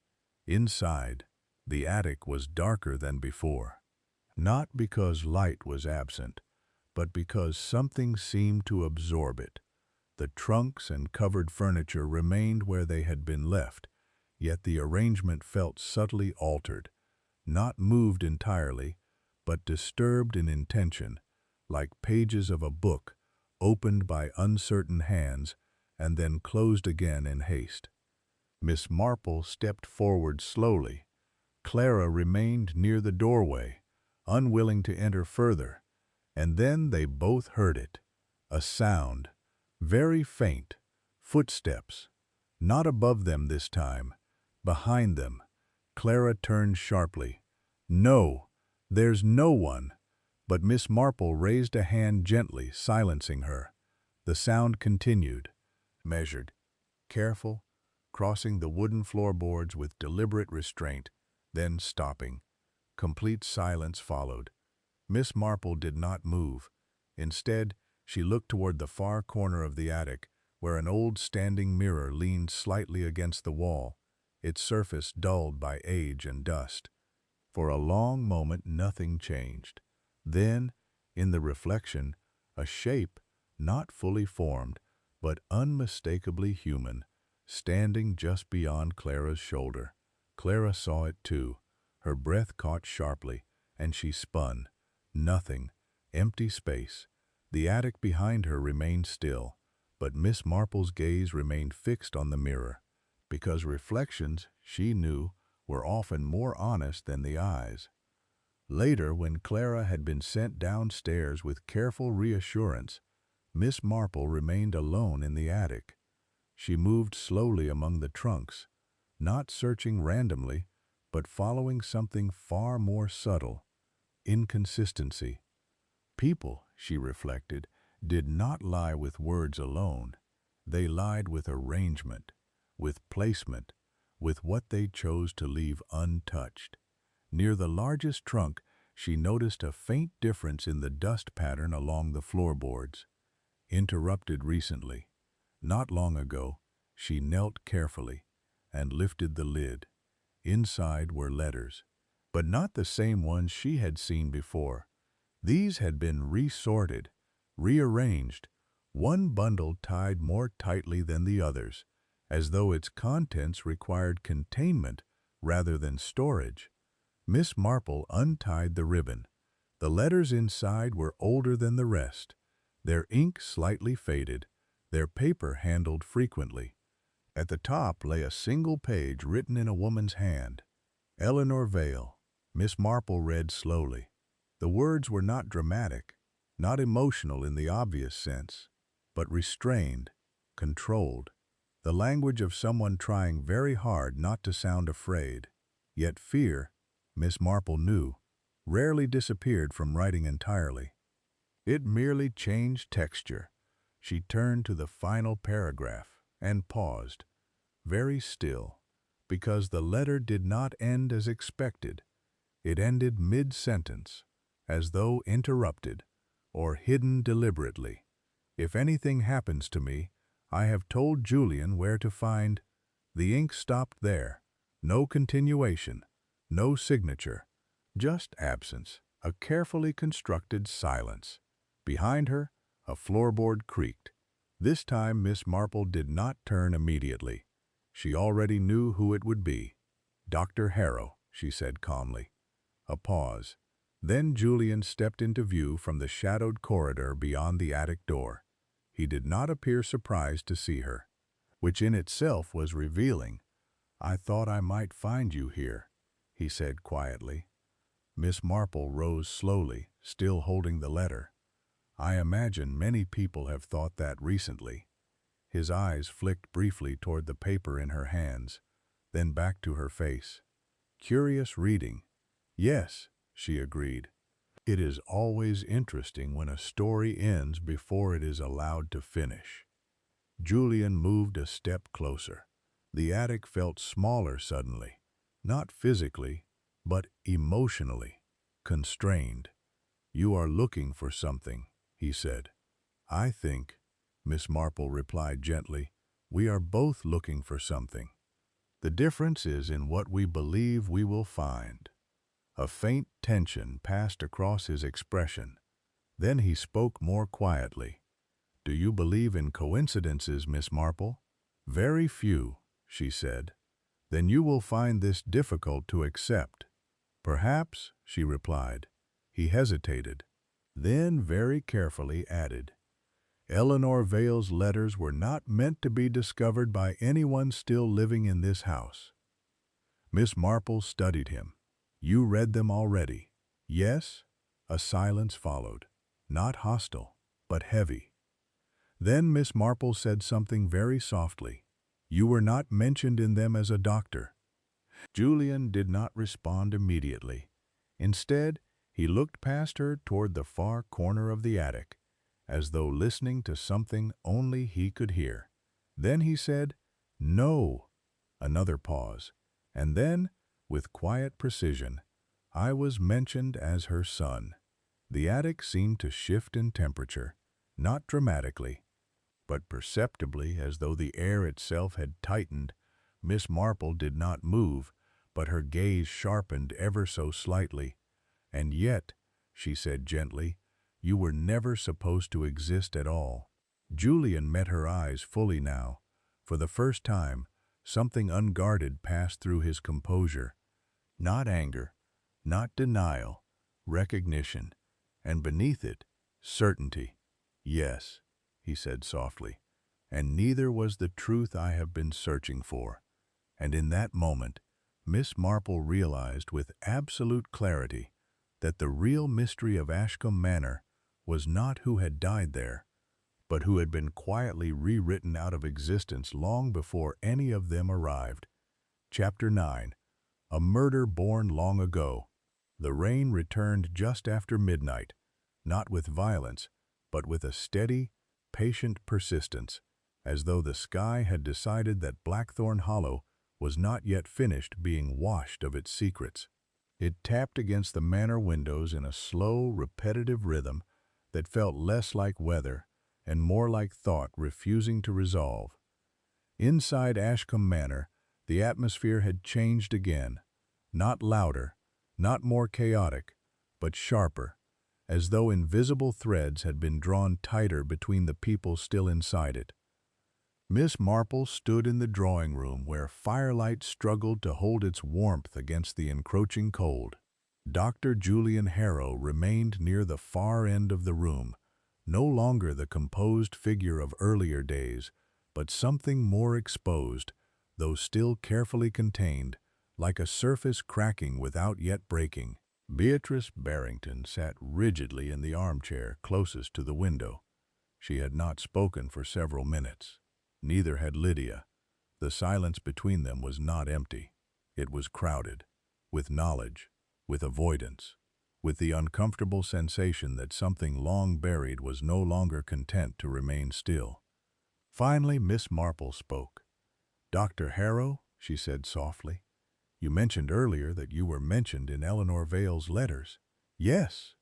Inside, the attic was darker than before. Not because light was absent, but because something seemed to absorb it. The trunks and covered furniture remained where they had been left, yet the arrangement felt subtly altered, not moved entirely, but disturbed in intention, like pages of a book opened by uncertain hands and then closed again in haste. Miss Marple stepped forward slowly. Clara remained near the doorway, unwilling to enter further, and then they both heard it. A sound, very faint, footsteps. Not above them this time, behind them. Clara turned sharply. "No, there's no one." But Miss Marple raised a hand gently, silencing her. The sound continued, measured, careful, crossing the wooden floorboards with deliberate restraint, then stopping. Complete silence followed. Miss Marple did not move. Instead, she looked toward the far corner of the attic, where an old standing mirror leaned slightly against the wall, its surface dulled by age and dust. For a long moment nothing changed. Then, in the reflection, a shape, not fully formed, but unmistakably human, standing just beyond Clara's shoulder. Clara saw it too. Her breath caught sharply, and she spun. Nothing. Empty space. The attic behind her remained still, but Miss Marple's gaze remained fixed on the mirror, because reflections, she knew, were often more honest than the eyes. Later, when Clara had been sent downstairs with careful reassurance, Miss Marple remained alone in the attic. She moved slowly among the trunks, not searching randomly, but following something far more subtle: inconsistency. People, she reflected, did not lie with words alone. They lied with arrangement, with placement, with what they chose to leave untouched. Near the largest trunk, she noticed a faint difference in the dust pattern along the floorboards. Interrupted recently. Not long ago, she knelt carefully and lifted the lid. Inside were letters, but not the same ones she had seen before. These had been resorted, rearranged, one bundle tied more tightly than the others, as though its contents required containment rather than storage. Miss Marple untied the ribbon. The letters inside were older than the rest, their ink slightly faded, their paper handled frequently. At the top lay a single page written in a woman's hand. Eleanor Vale. Miss Marple read slowly. The words were not dramatic, not emotional in the obvious sense, but restrained, controlled. The language of someone trying very hard not to sound afraid. Yet fear, Miss Marple knew, rarely disappeared from writing entirely. It merely changed texture. She turned to the final paragraph and paused, very still, because the letter did not end as expected. It ended mid-sentence, as though interrupted, or hidden deliberately. If anything happens to me, I have told Julian where to find. The ink stopped there. No continuation, no signature, just absence, a carefully constructed silence. Behind her, a floorboard creaked. This time Miss Marple did not turn immediately. She already knew who it would be. Dr. Harrow, she said calmly. A pause. Then Julian stepped into view from the shadowed corridor beyond the attic door. He did not appear surprised to see her, which in itself was revealing. "I thought I might find you here," he said quietly. Miss Marple rose slowly, still holding the letter. "I imagine many people have thought that recently." His eyes flicked briefly toward the paper in her hands, then back to her face. "Curious reading." "Yes," she agreed. "It is always interesting when a story ends before it is allowed to finish." Julian moved a step closer. The attic felt smaller suddenly, not physically, but emotionally, constrained. "You are looking for something," he said. "I think," Miss Marple replied gently, "we are both looking for something. The difference is in what we believe we will find." A faint tension passed across his expression. Then he spoke more quietly. "Do you believe in coincidences, Miss Marple?" "Very few," she said. "Then you will find this difficult to accept." "Perhaps," she replied. He hesitated, then very carefully added, "Eleanor Vale's letters were not meant to be discovered by anyone still living in this house." Miss Marple studied him. "You read them already?" "Yes." A silence followed, not hostile, but heavy. Then Miss Marple said something very softly. "You were not mentioned in them as a doctor." Julian did not respond immediately. Instead, he looked past her toward the far corner of the attic, as though listening to something only he could hear. Then he said, "No." Another pause, and then, with quiet precision, "I was mentioned as her son." The attic seemed to shift in temperature, not dramatically, but perceptibly, as though the air itself had tightened. Miss Marple did not move, but her gaze sharpened ever so slightly. "And yet," she said gently, "you were never supposed to exist at all." Julian met her eyes fully now. For the first time, something unguarded passed through his composure. Not anger, not denial, recognition, and beneath it, certainty. "Yes," he said softly, "and neither was the truth I have been searching for." And in that moment, Miss Marple realized with absolute clarity that the real mystery of Ashcombe Manor was not who had died there, but who had been quietly rewritten out of existence long before any of them arrived. Chapter 9. A Murder Born Long Ago. The rain returned just after midnight, not with violence, but with a steady, patient persistence, as though the sky had decided that Blackthorn Hollow was not yet finished being washed of its secrets. It tapped against the manor windows in a slow, repetitive rhythm that felt less like weather and more like thought refusing to resolve. Inside Ashcombe Manor, the atmosphere had changed again, not louder, not more chaotic, but sharper, as though invisible threads had been drawn tighter between the people still inside it. Miss Marple stood in the drawing room where firelight struggled to hold its warmth against the encroaching cold. Dr. Julian Harrow remained near the far end of the room, no longer the composed figure of earlier days, but something more exposed, though still carefully contained, like a surface cracking without yet breaking. Beatrice Barrington sat rigidly in the armchair closest to the window. She had not spoken for several minutes. Neither had Lydia. The silence between them was not empty. It was crowded, with knowledge, with avoidance, with the uncomfortable sensation that something long buried was no longer content to remain still. Finally, Miss Marple spoke. "Dr. Harrow," she said softly, "you mentioned earlier that you were mentioned in Eleanor Vale's letters." "Yes.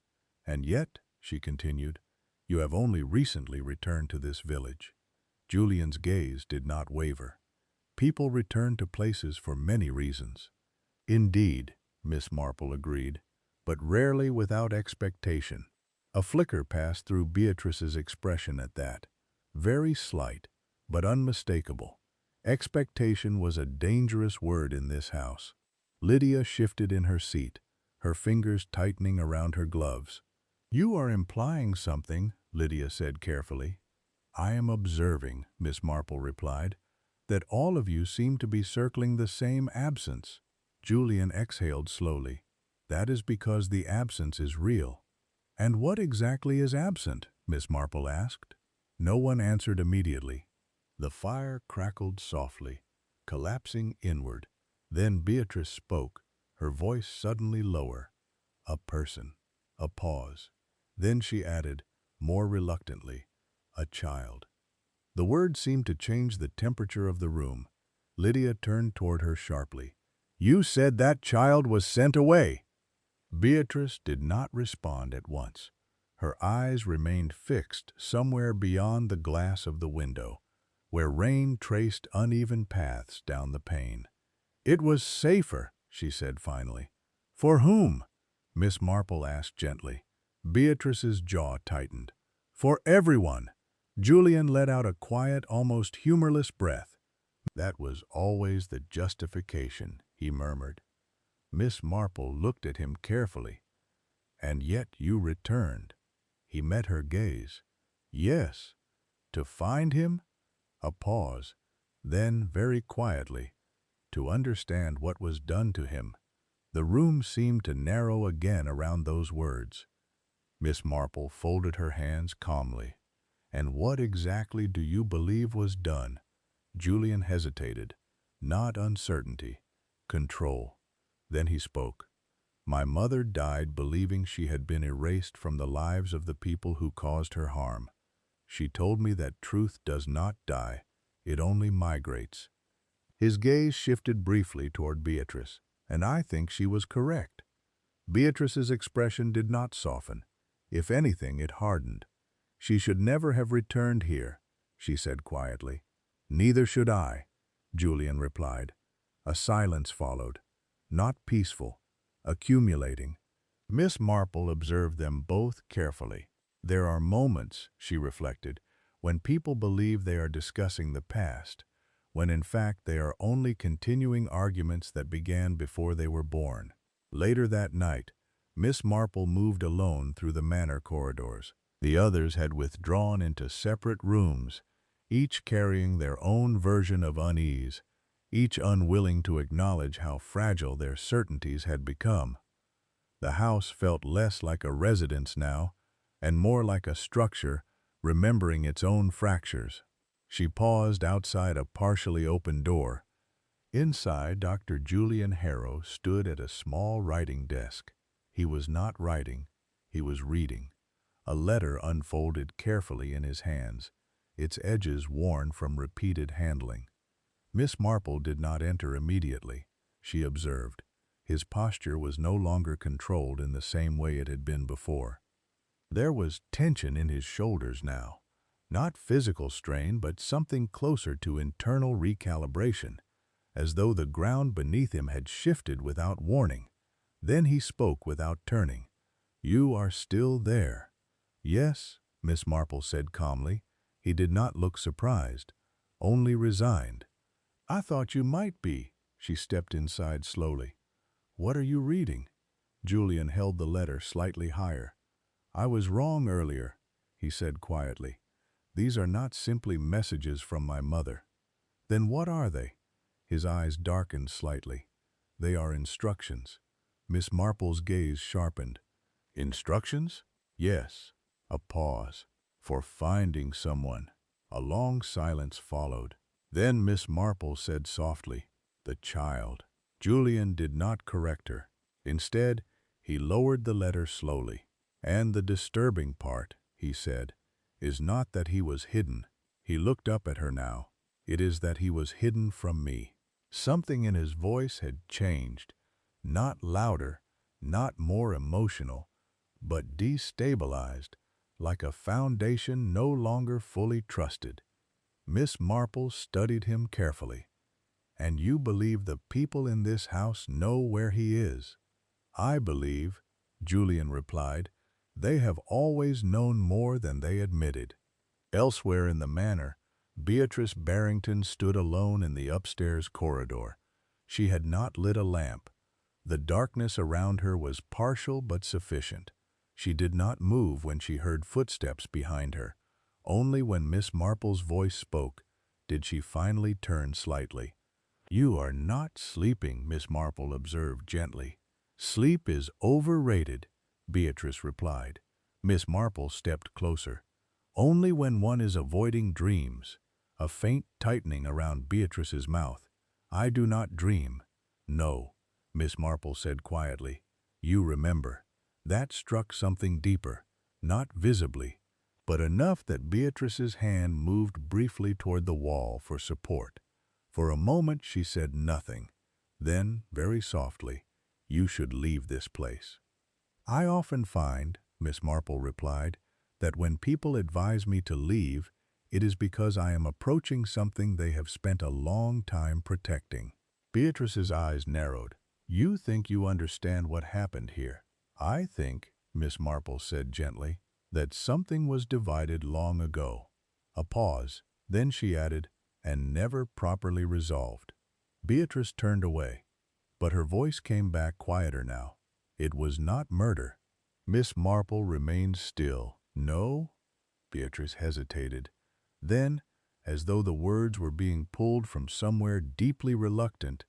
And yet," she continued, "you have only recently returned to this village." Julian's gaze did not waver. "People return to places for many reasons." "Indeed," Miss Marple agreed, "but rarely without expectation." A flicker passed through Beatrice's expression at that. Very slight, but unmistakable. Expectation was a dangerous word in this house. Lydia shifted in her seat, her fingers tightening around her gloves. "You are implying something," Lydia said carefully. "I am observing," Miss Marple replied, "that all of you seem to be circling the same absence." Julian exhaled slowly. "That is because the absence is real." "And what exactly is absent?" Miss Marple asked. No one answered immediately. The fire crackled softly, collapsing inward. Then Beatrice spoke, her voice suddenly lower. "A person." A pause. Then she added, more reluctantly, "A child." The word seemed to change the temperature of the room. Lydia turned toward her sharply. "You said that child was sent away!" Beatrice did not respond at once. Her eyes remained fixed somewhere beyond the glass of the window, where rain traced uneven paths down the pane. "It was safer," she said finally. "For whom?" Miss Marple asked gently. Beatrice's jaw tightened. "For everyone." Julian let out a quiet, almost humorless breath. "That was always the justification," he murmured. Miss Marple looked at him carefully. "And yet you returned." He met her gaze. "Yes." "To find him?" A pause. Then, very quietly, "To understand what was done to him." The room seemed to narrow again around those words. Miss Marple folded her hands calmly. "And what exactly do you believe was done?" Julian hesitated. Not uncertainty. Control. Then he spoke. "My mother died believing she had been erased from the lives of the people who caused her harm. She told me that truth does not die, it only migrates." His gaze shifted briefly toward Beatrice, and I think she was correct. Beatrice's expression did not soften. If anything, it hardened. "She should never have returned here," she said quietly. "Neither should I," Julian replied. A silence followed, not peaceful, accumulating. Miss Marple observed them both carefully. There are moments, she reflected, when people believe they are discussing the past, when in fact they are only continuing arguments that began before they were born. Later that night, Miss Marple moved alone through the manor corridors. The others had withdrawn into separate rooms, each carrying their own version of unease, each unwilling to acknowledge how fragile their certainties had become. The house felt less like a residence now, and more like a structure, remembering its own fractures. She paused outside a partially open door. Inside, Dr. Julian Harrow stood at a small writing desk. He was not writing, he was reading. A letter unfolded carefully in his hands, its edges worn from repeated handling. Miss Marple did not enter immediately. She observed. His posture was no longer controlled in the same way it had been before. There was tension in his shoulders now. Not physical strain, but something closer to internal recalibration, as though the ground beneath him had shifted without warning. Then he spoke without turning. "You are still there." "Yes," Miss Marple said calmly. He did not look surprised. only resigned. "I thought you might be." She stepped inside slowly. "What are you reading?" Julian held the letter slightly higher. "I was wrong earlier," he said quietly. "These are not simply messages from my mother." "Then what are they?" His eyes darkened slightly. "They are instructions." Miss Marple's gaze sharpened. "Instructions?" "Yes." A pause. "For finding someone." A long silence followed. Then Miss Marple said softly, "The child." Julian did not correct her. Instead, he lowered the letter slowly. "And the disturbing part," he said, "is not that he was hidden." He looked up at her now. "It is that he was hidden from me." Something in his voice had changed. Not louder, not more emotional, but destabilized, like a foundation no longer fully trusted. Miss Marple studied him carefully. "And you believe the people in this house know where he is?" "I believe," Julian replied, "they have always known more than they admitted." Elsewhere in the manor, Beatrice Barrington stood alone in the upstairs corridor. She had not lit a lamp. The darkness around her was partial but sufficient. She did not move when she heard footsteps behind her. Only when Miss Marple's voice spoke did she finally turn slightly. "You are not sleeping," Miss Marple observed gently. "Sleep is overrated," Beatrice replied. Miss Marple stepped closer. "Only when one is avoiding dreams." A faint tightening around Beatrice's mouth. "I do not dream." "No," Miss Marple said quietly. "You remember." That struck something deeper, not visibly, but enough that Beatrice's hand moved briefly toward the wall for support. For a moment she said nothing. Then, very softly, "You should leave this place." "I often find," Miss Marple replied, "that when people advise me to leave, it is because I am approaching something they have spent a long time protecting." Beatrice's eyes narrowed. "You think you understand what happened here." "I think," Miss Marple said gently, "that something was divided long ago." A pause. Then she added, "and never properly resolved." Beatrice turned away, but her voice came back quieter now. "It was not murder." Miss Marple remained still. "No?" Beatrice hesitated. Then, as though the words were being pulled from somewhere deeply reluctant,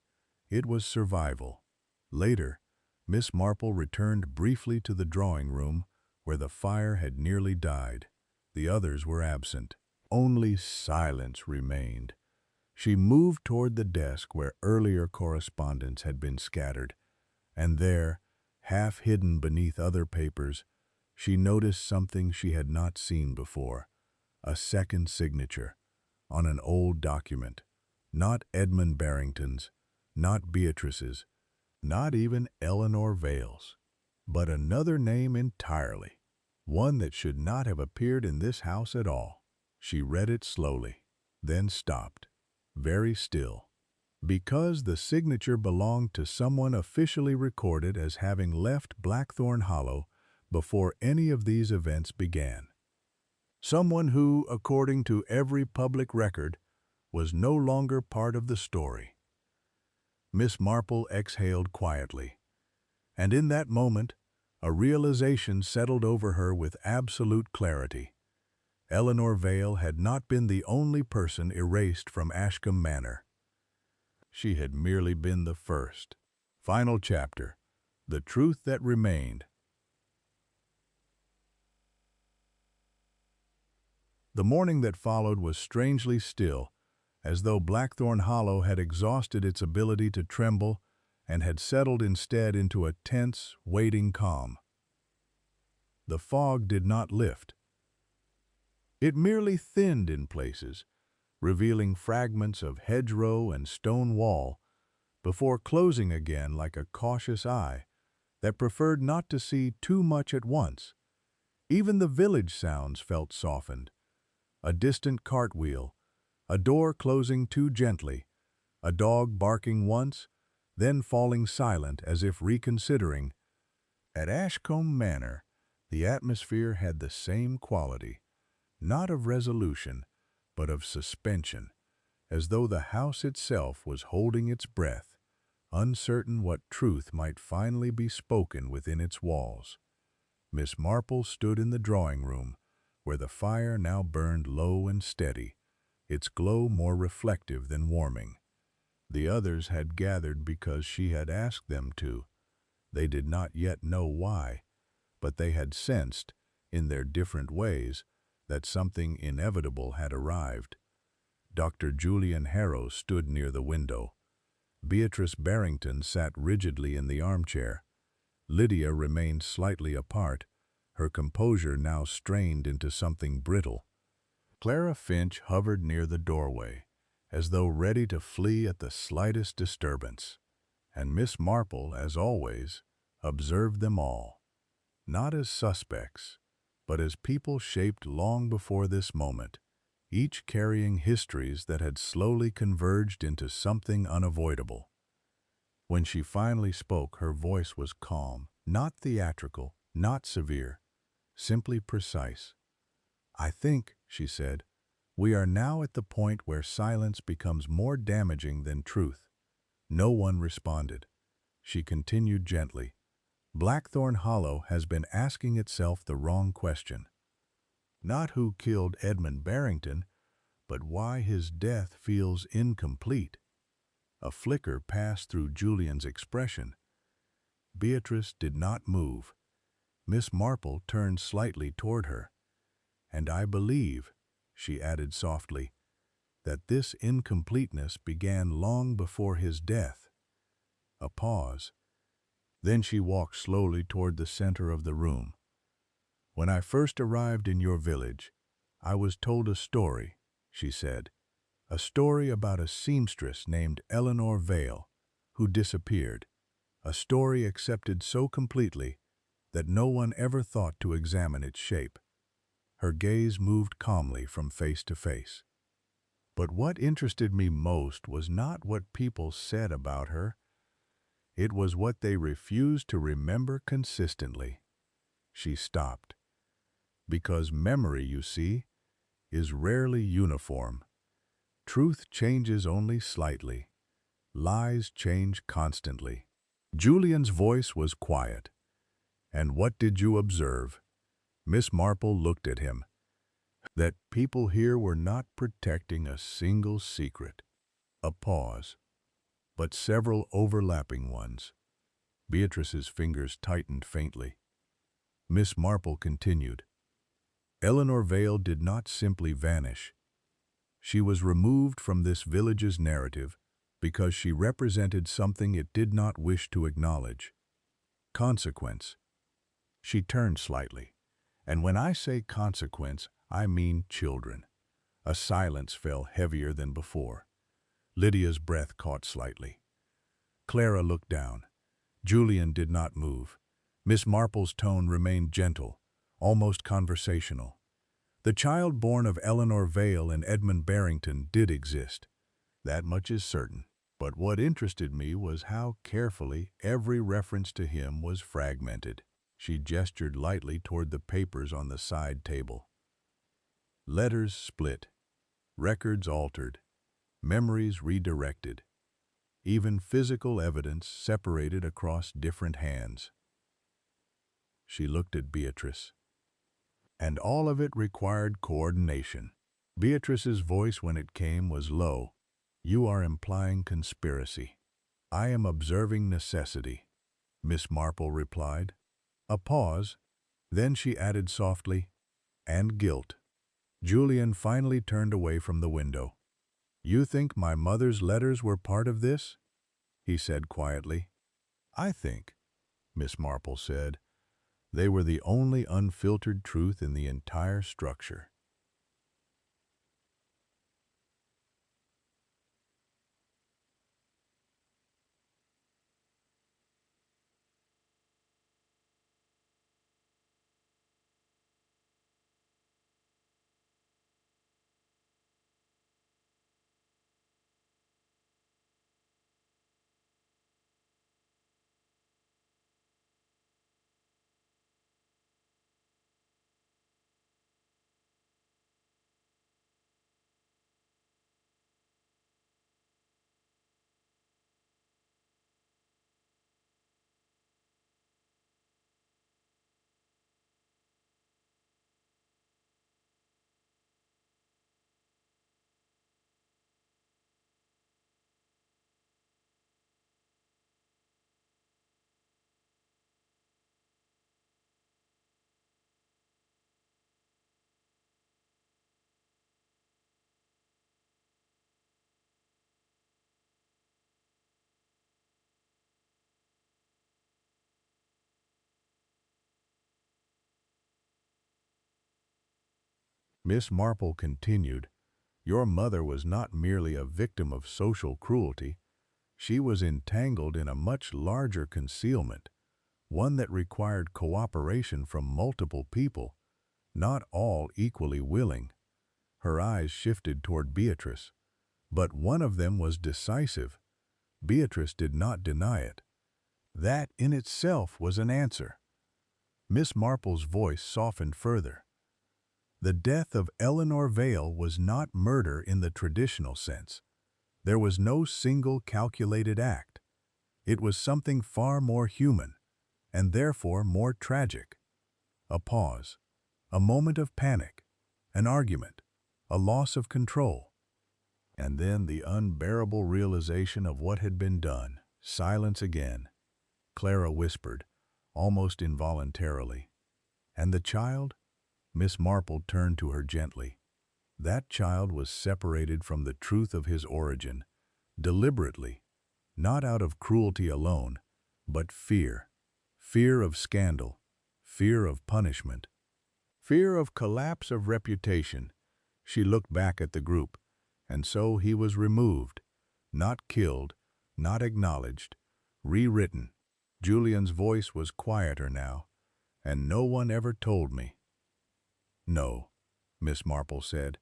"It was survival." Later, Miss Marple returned briefly to the drawing room, where the fire had nearly died. The others were absent. Only silence remained. She moved toward the desk where earlier correspondence had been scattered, and there, half hidden beneath other papers, she noticed something she had not seen before. A second signature, on an old document. Not Edmund Barrington's, not Beatrice's, not even Eleanor Vale's, but another name entirely, one that should not have appeared in this house at all. She read it slowly, then stopped, very still, because the signature belonged to someone officially recorded as having left Blackthorn Hollow before any of these events began. Someone who, according to every public record, was no longer part of the story. Miss Marple exhaled quietly, and in that moment, a realization settled over her with absolute clarity. Eleanor Vale had not been the only person erased from Ashcombe Manor. She had merely been the first. Final chapter. The truth that remained. The morning that followed was strangely still, as though Blackthorn Hollow had exhausted its ability to tremble and had settled instead into a tense, waiting calm. The fog did not lift. It merely thinned in places, revealing fragments of hedgerow and stone wall, before closing again like a cautious eye that preferred not to see too much at once. Even the village sounds felt softened. A distant cartwheel, a door closing too gently, a dog barking once, then falling silent as if reconsidering. At Ashcombe Manor, the atmosphere had the same quality, not of resolution, but of suspension. as though the house itself was holding its breath, uncertain what truth might finally be spoken within its walls. Miss Marple stood in the drawing room, where the fire now burned low and steady, its glow more reflective than warming. The others had gathered because she had asked them to. They did not yet know why, but they had sensed, in their different ways, that something inevitable had arrived. Dr. Julian Harrow stood near the window. Beatrice Barrington sat rigidly in the armchair. Lydia remained slightly apart, her composure now strained into something brittle. Clara Finch hovered near the doorway, as though ready to flee at the slightest disturbance. And Miss Marple, as always, observed them all, not as suspects, but as people shaped long before this moment, each carrying histories that had slowly converged into something unavoidable. When she finally spoke, her voice was calm, not theatrical, not severe, simply precise. "I think," she said, "we are now at the point where silence becomes more damaging than truth." No one responded. She continued gently, "Blackthorn Hollow has been asking itself the wrong question. Not who killed Edmund Barrington, but why his death feels incomplete." A flicker passed through Julian's expression. Beatrice did not move. Miss Marple turned slightly toward her. "And I believe," she added softly, "that this incompleteness began long before his death." A pause. Then she walked slowly toward the center of the room. "When I first arrived in your village, I was told a story," she said. "A story about a seamstress named Eleanor Vale, who disappeared. A story accepted so completely that no one ever thought to examine its shape." Her gaze moved calmly from face to face. "But what interested me most was not what people said about her. It was what they refused to remember consistently." She stopped. "Because memory, you see, is rarely uniform. Truth changes only slightly. Lies change constantly." Julian's voice was quiet. "And what did you observe?" Miss Marple looked at him. "That people here were not protecting a single secret." A pause, but several overlapping ones. Beatrice's fingers tightened faintly. Miss Marple continued, "Eleanor Vale did not simply vanish. She was removed from this village's narrative because she represented something it did not wish to acknowledge. Consequence." She turned slightly. "And when I say consequence, I mean children." A silence fell heavier than before. Lydia's breath caught slightly. Clara looked down. Julian did not move. Miss Marple's tone remained gentle, almost conversational. "The child born of Eleanor Vale and Edmund Barrington did exist. That much is certain. But what interested me was how carefully every reference to him was fragmented." She gestured lightly toward the papers on the side table. "Letters split, records altered, memories redirected, even physical evidence separated across different hands." She looked at Beatrice. "And all of it required coordination." Beatrice's voice, when it came, was low. "You are implying conspiracy." "I am observing necessity," Miss Marple replied. A pause. Then she added softly, "and guilt." Julian finally turned away from the window. "You think my mother's letters were part of this?" he said quietly. "I think," Miss Marple said, "they were the only unfiltered truth in the entire structure." Miss Marple continued, "Your mother was not merely a victim of social cruelty. She was entangled in a much larger concealment, one that required cooperation from multiple people, not all equally willing." Her eyes shifted toward Beatrice, but one of them was decisive. Beatrice did not deny it. That in itself was an answer. Miss Marple's voice softened further. The death of Eleanor Vale was not murder in the traditional sense. There was no single calculated act. It was something far more human, and therefore more tragic. A pause, a moment of panic, an argument, a loss of control, and then the unbearable realization of what had been done. Silence again. Clara whispered, almost involuntarily, "And the child?" Miss Marple turned to her gently. "That child was separated from the truth of his origin, deliberately, not out of cruelty alone, but fear. Fear of scandal, fear of punishment, fear of collapse of reputation." She looked back at the group, and so he was removed, not killed, not acknowledged, rewritten. Julian's voice was quieter now, "And no one ever told me." "No," Miss Marple said,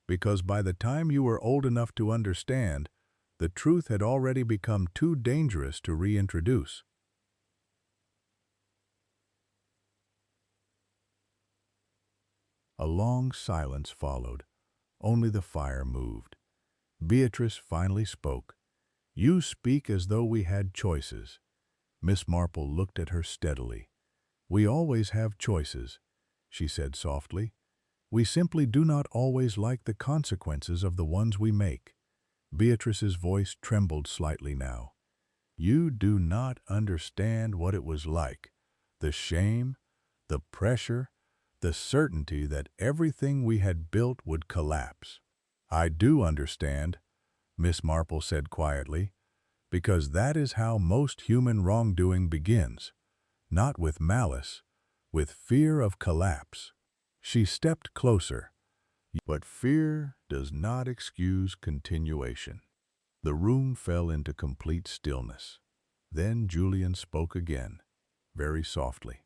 "because by the time you were old enough to understand, the truth had already become too dangerous to reintroduce." A long silence followed. Only the fire moved. Beatrice finally spoke. "You speak as though we had choices." Miss Marple looked at her steadily. "We always have choices," she said softly. "We simply do not always like the consequences of the ones we make." Beatrice's voice trembled slightly now. "You do not understand what it was like. The shame, the pressure, the certainty that everything we had built would collapse." "I do understand," Miss Marple said quietly, "because that is how most human wrongdoing begins, not with malice, with fear of collapse." She stepped closer. "But fear does not excuse continuation." The room fell into complete stillness. Then Julian spoke again, very softly.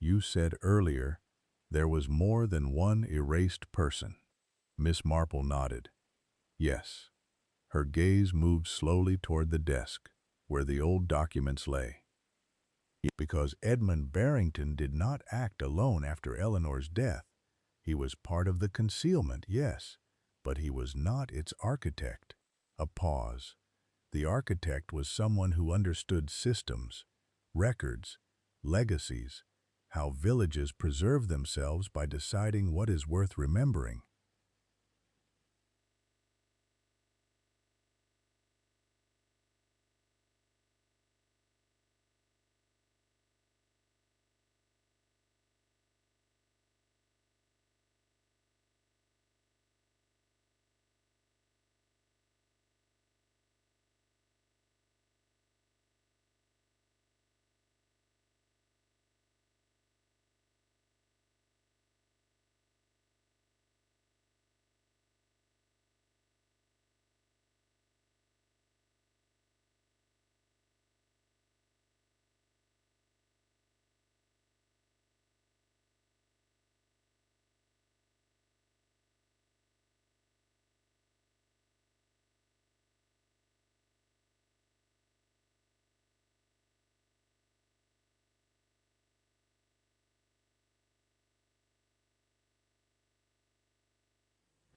"You said earlier there was more than one erased person." Miss Marple nodded. "Yes." Her gaze moved slowly toward the desk, where the old documents lay. "Because Edmund Barrington did not act alone after Eleanor's death. He was part of the concealment, yes, but he was not its architect." A pause. "The architect was someone who understood systems, records, legacies, how villages preserve themselves by deciding what is worth remembering."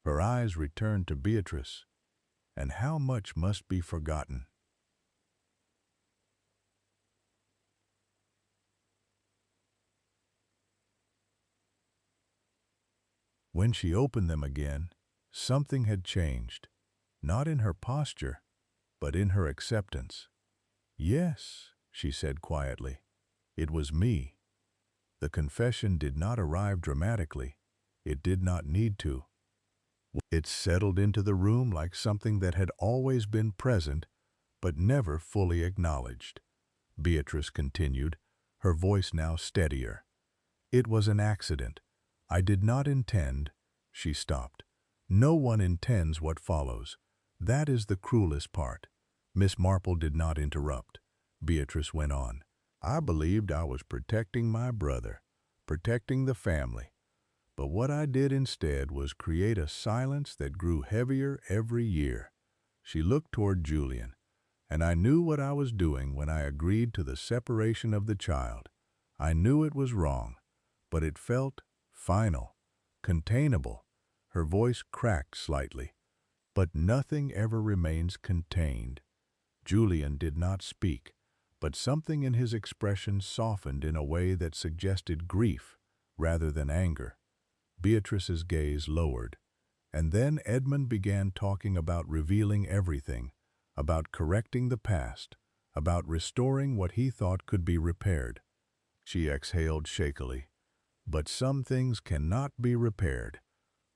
Her eyes returned to Beatrice. "And how much must be forgotten?" When she opened them again, something had changed, not in her posture, but in her acceptance. "Yes," she said quietly, "it was me." The confession did not arrive dramatically. It did not need to. It settled into the room like something that had always been present, but never fully acknowledged. Beatrice continued, her voice now steadier. "It was an accident. I did not intend, She stopped. No one intends what follows. That is the cruelest part. Miss Marple did not interrupt. Beatrice went on. I believed I was protecting my brother, protecting the family. But what I did instead was create a silence that grew heavier every year. She looked toward Julian, and I knew what I was doing when I agreed to the separation of the child. I knew it was wrong, but it felt final, containable. Her voice cracked slightly. But nothing ever remains contained. Julian did not speak, but something in his expression softened in a way that suggested grief rather than anger. Beatrice's gaze lowered, and then Edmund began talking about revealing everything, about correcting the past, about restoring what he thought could be repaired. She exhaled shakily. But some things cannot be repaired,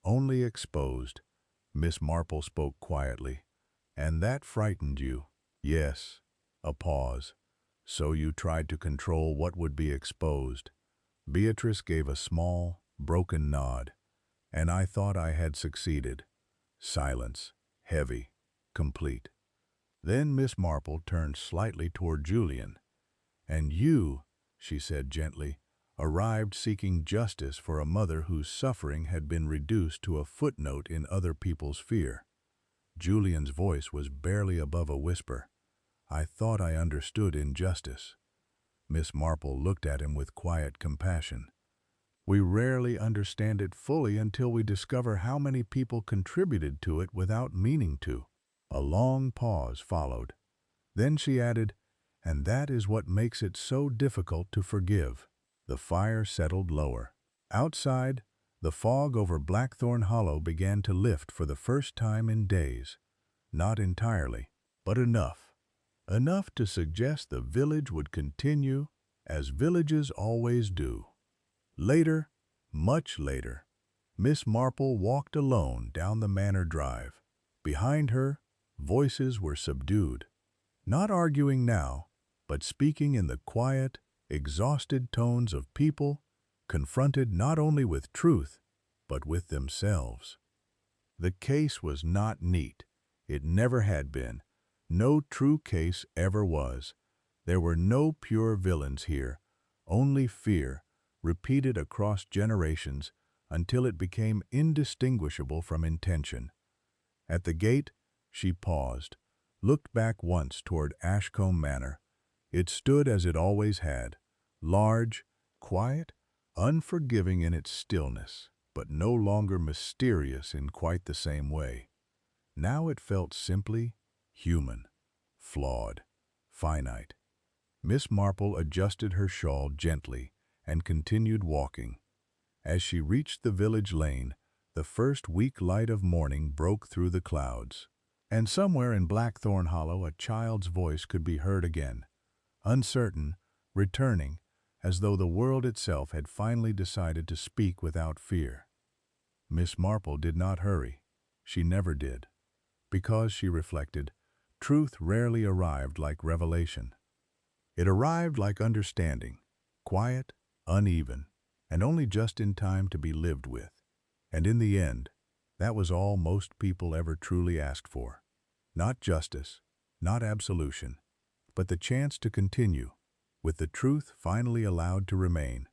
only exposed. Miss Marple spoke quietly. And that frightened you? Yes. A pause. So you tried to control what would be exposed. Beatrice gave a small, broken nod. And I thought I had succeeded. Silence. Heavy. Complete. Then Miss Marple turned slightly toward Julian. And you, she said gently, arrived seeking justice for a mother whose suffering had been reduced to a footnote in other people's fear. Julian's voice was barely above a whisper. I thought I understood injustice. Miss Marple looked at him with quiet compassion. We rarely understand it fully until we discover how many people contributed to it without meaning to. A long pause followed. Then she added, and that is what makes it so difficult to forgive. The fire settled lower. Outside, the fog over Blackthorn Hollow began to lift for the first time in days. Not entirely, but enough. Enough to suggest the village would continue, as villages always do. Later, much later, Miss Marple walked alone down the manor drive. Behind her, voices were subdued. Not arguing now, but speaking in the quiet, exhausted tones of people confronted not only with truth, but with themselves. The case was not neat. It never had been. No true case ever was. There were no pure villains here, only fear, repeated across generations until it became indistinguishable from intention. At the gate, she paused, looked back once toward Ashcombe Manor. It stood as it always had, large, quiet, unforgiving in its stillness, but no longer mysterious in quite the same way. Now it felt simply human, flawed, finite. Miss Marple adjusted her shawl gently and continued walking. As she reached the village lane, the first weak light of morning broke through the clouds. And somewhere in Blackthorn Hollow a child's voice could be heard again, uncertain, returning, as though the world itself had finally decided to speak without fear. Miss Marple did not hurry. She never did. Because, she reflected, truth rarely arrived like revelation. It arrived like understanding, quiet, uneven, and only just in time to be lived with. And in the end, that was all most people ever truly asked for. Not justice, not absolution, but the chance to continue, with the truth finally allowed to remain.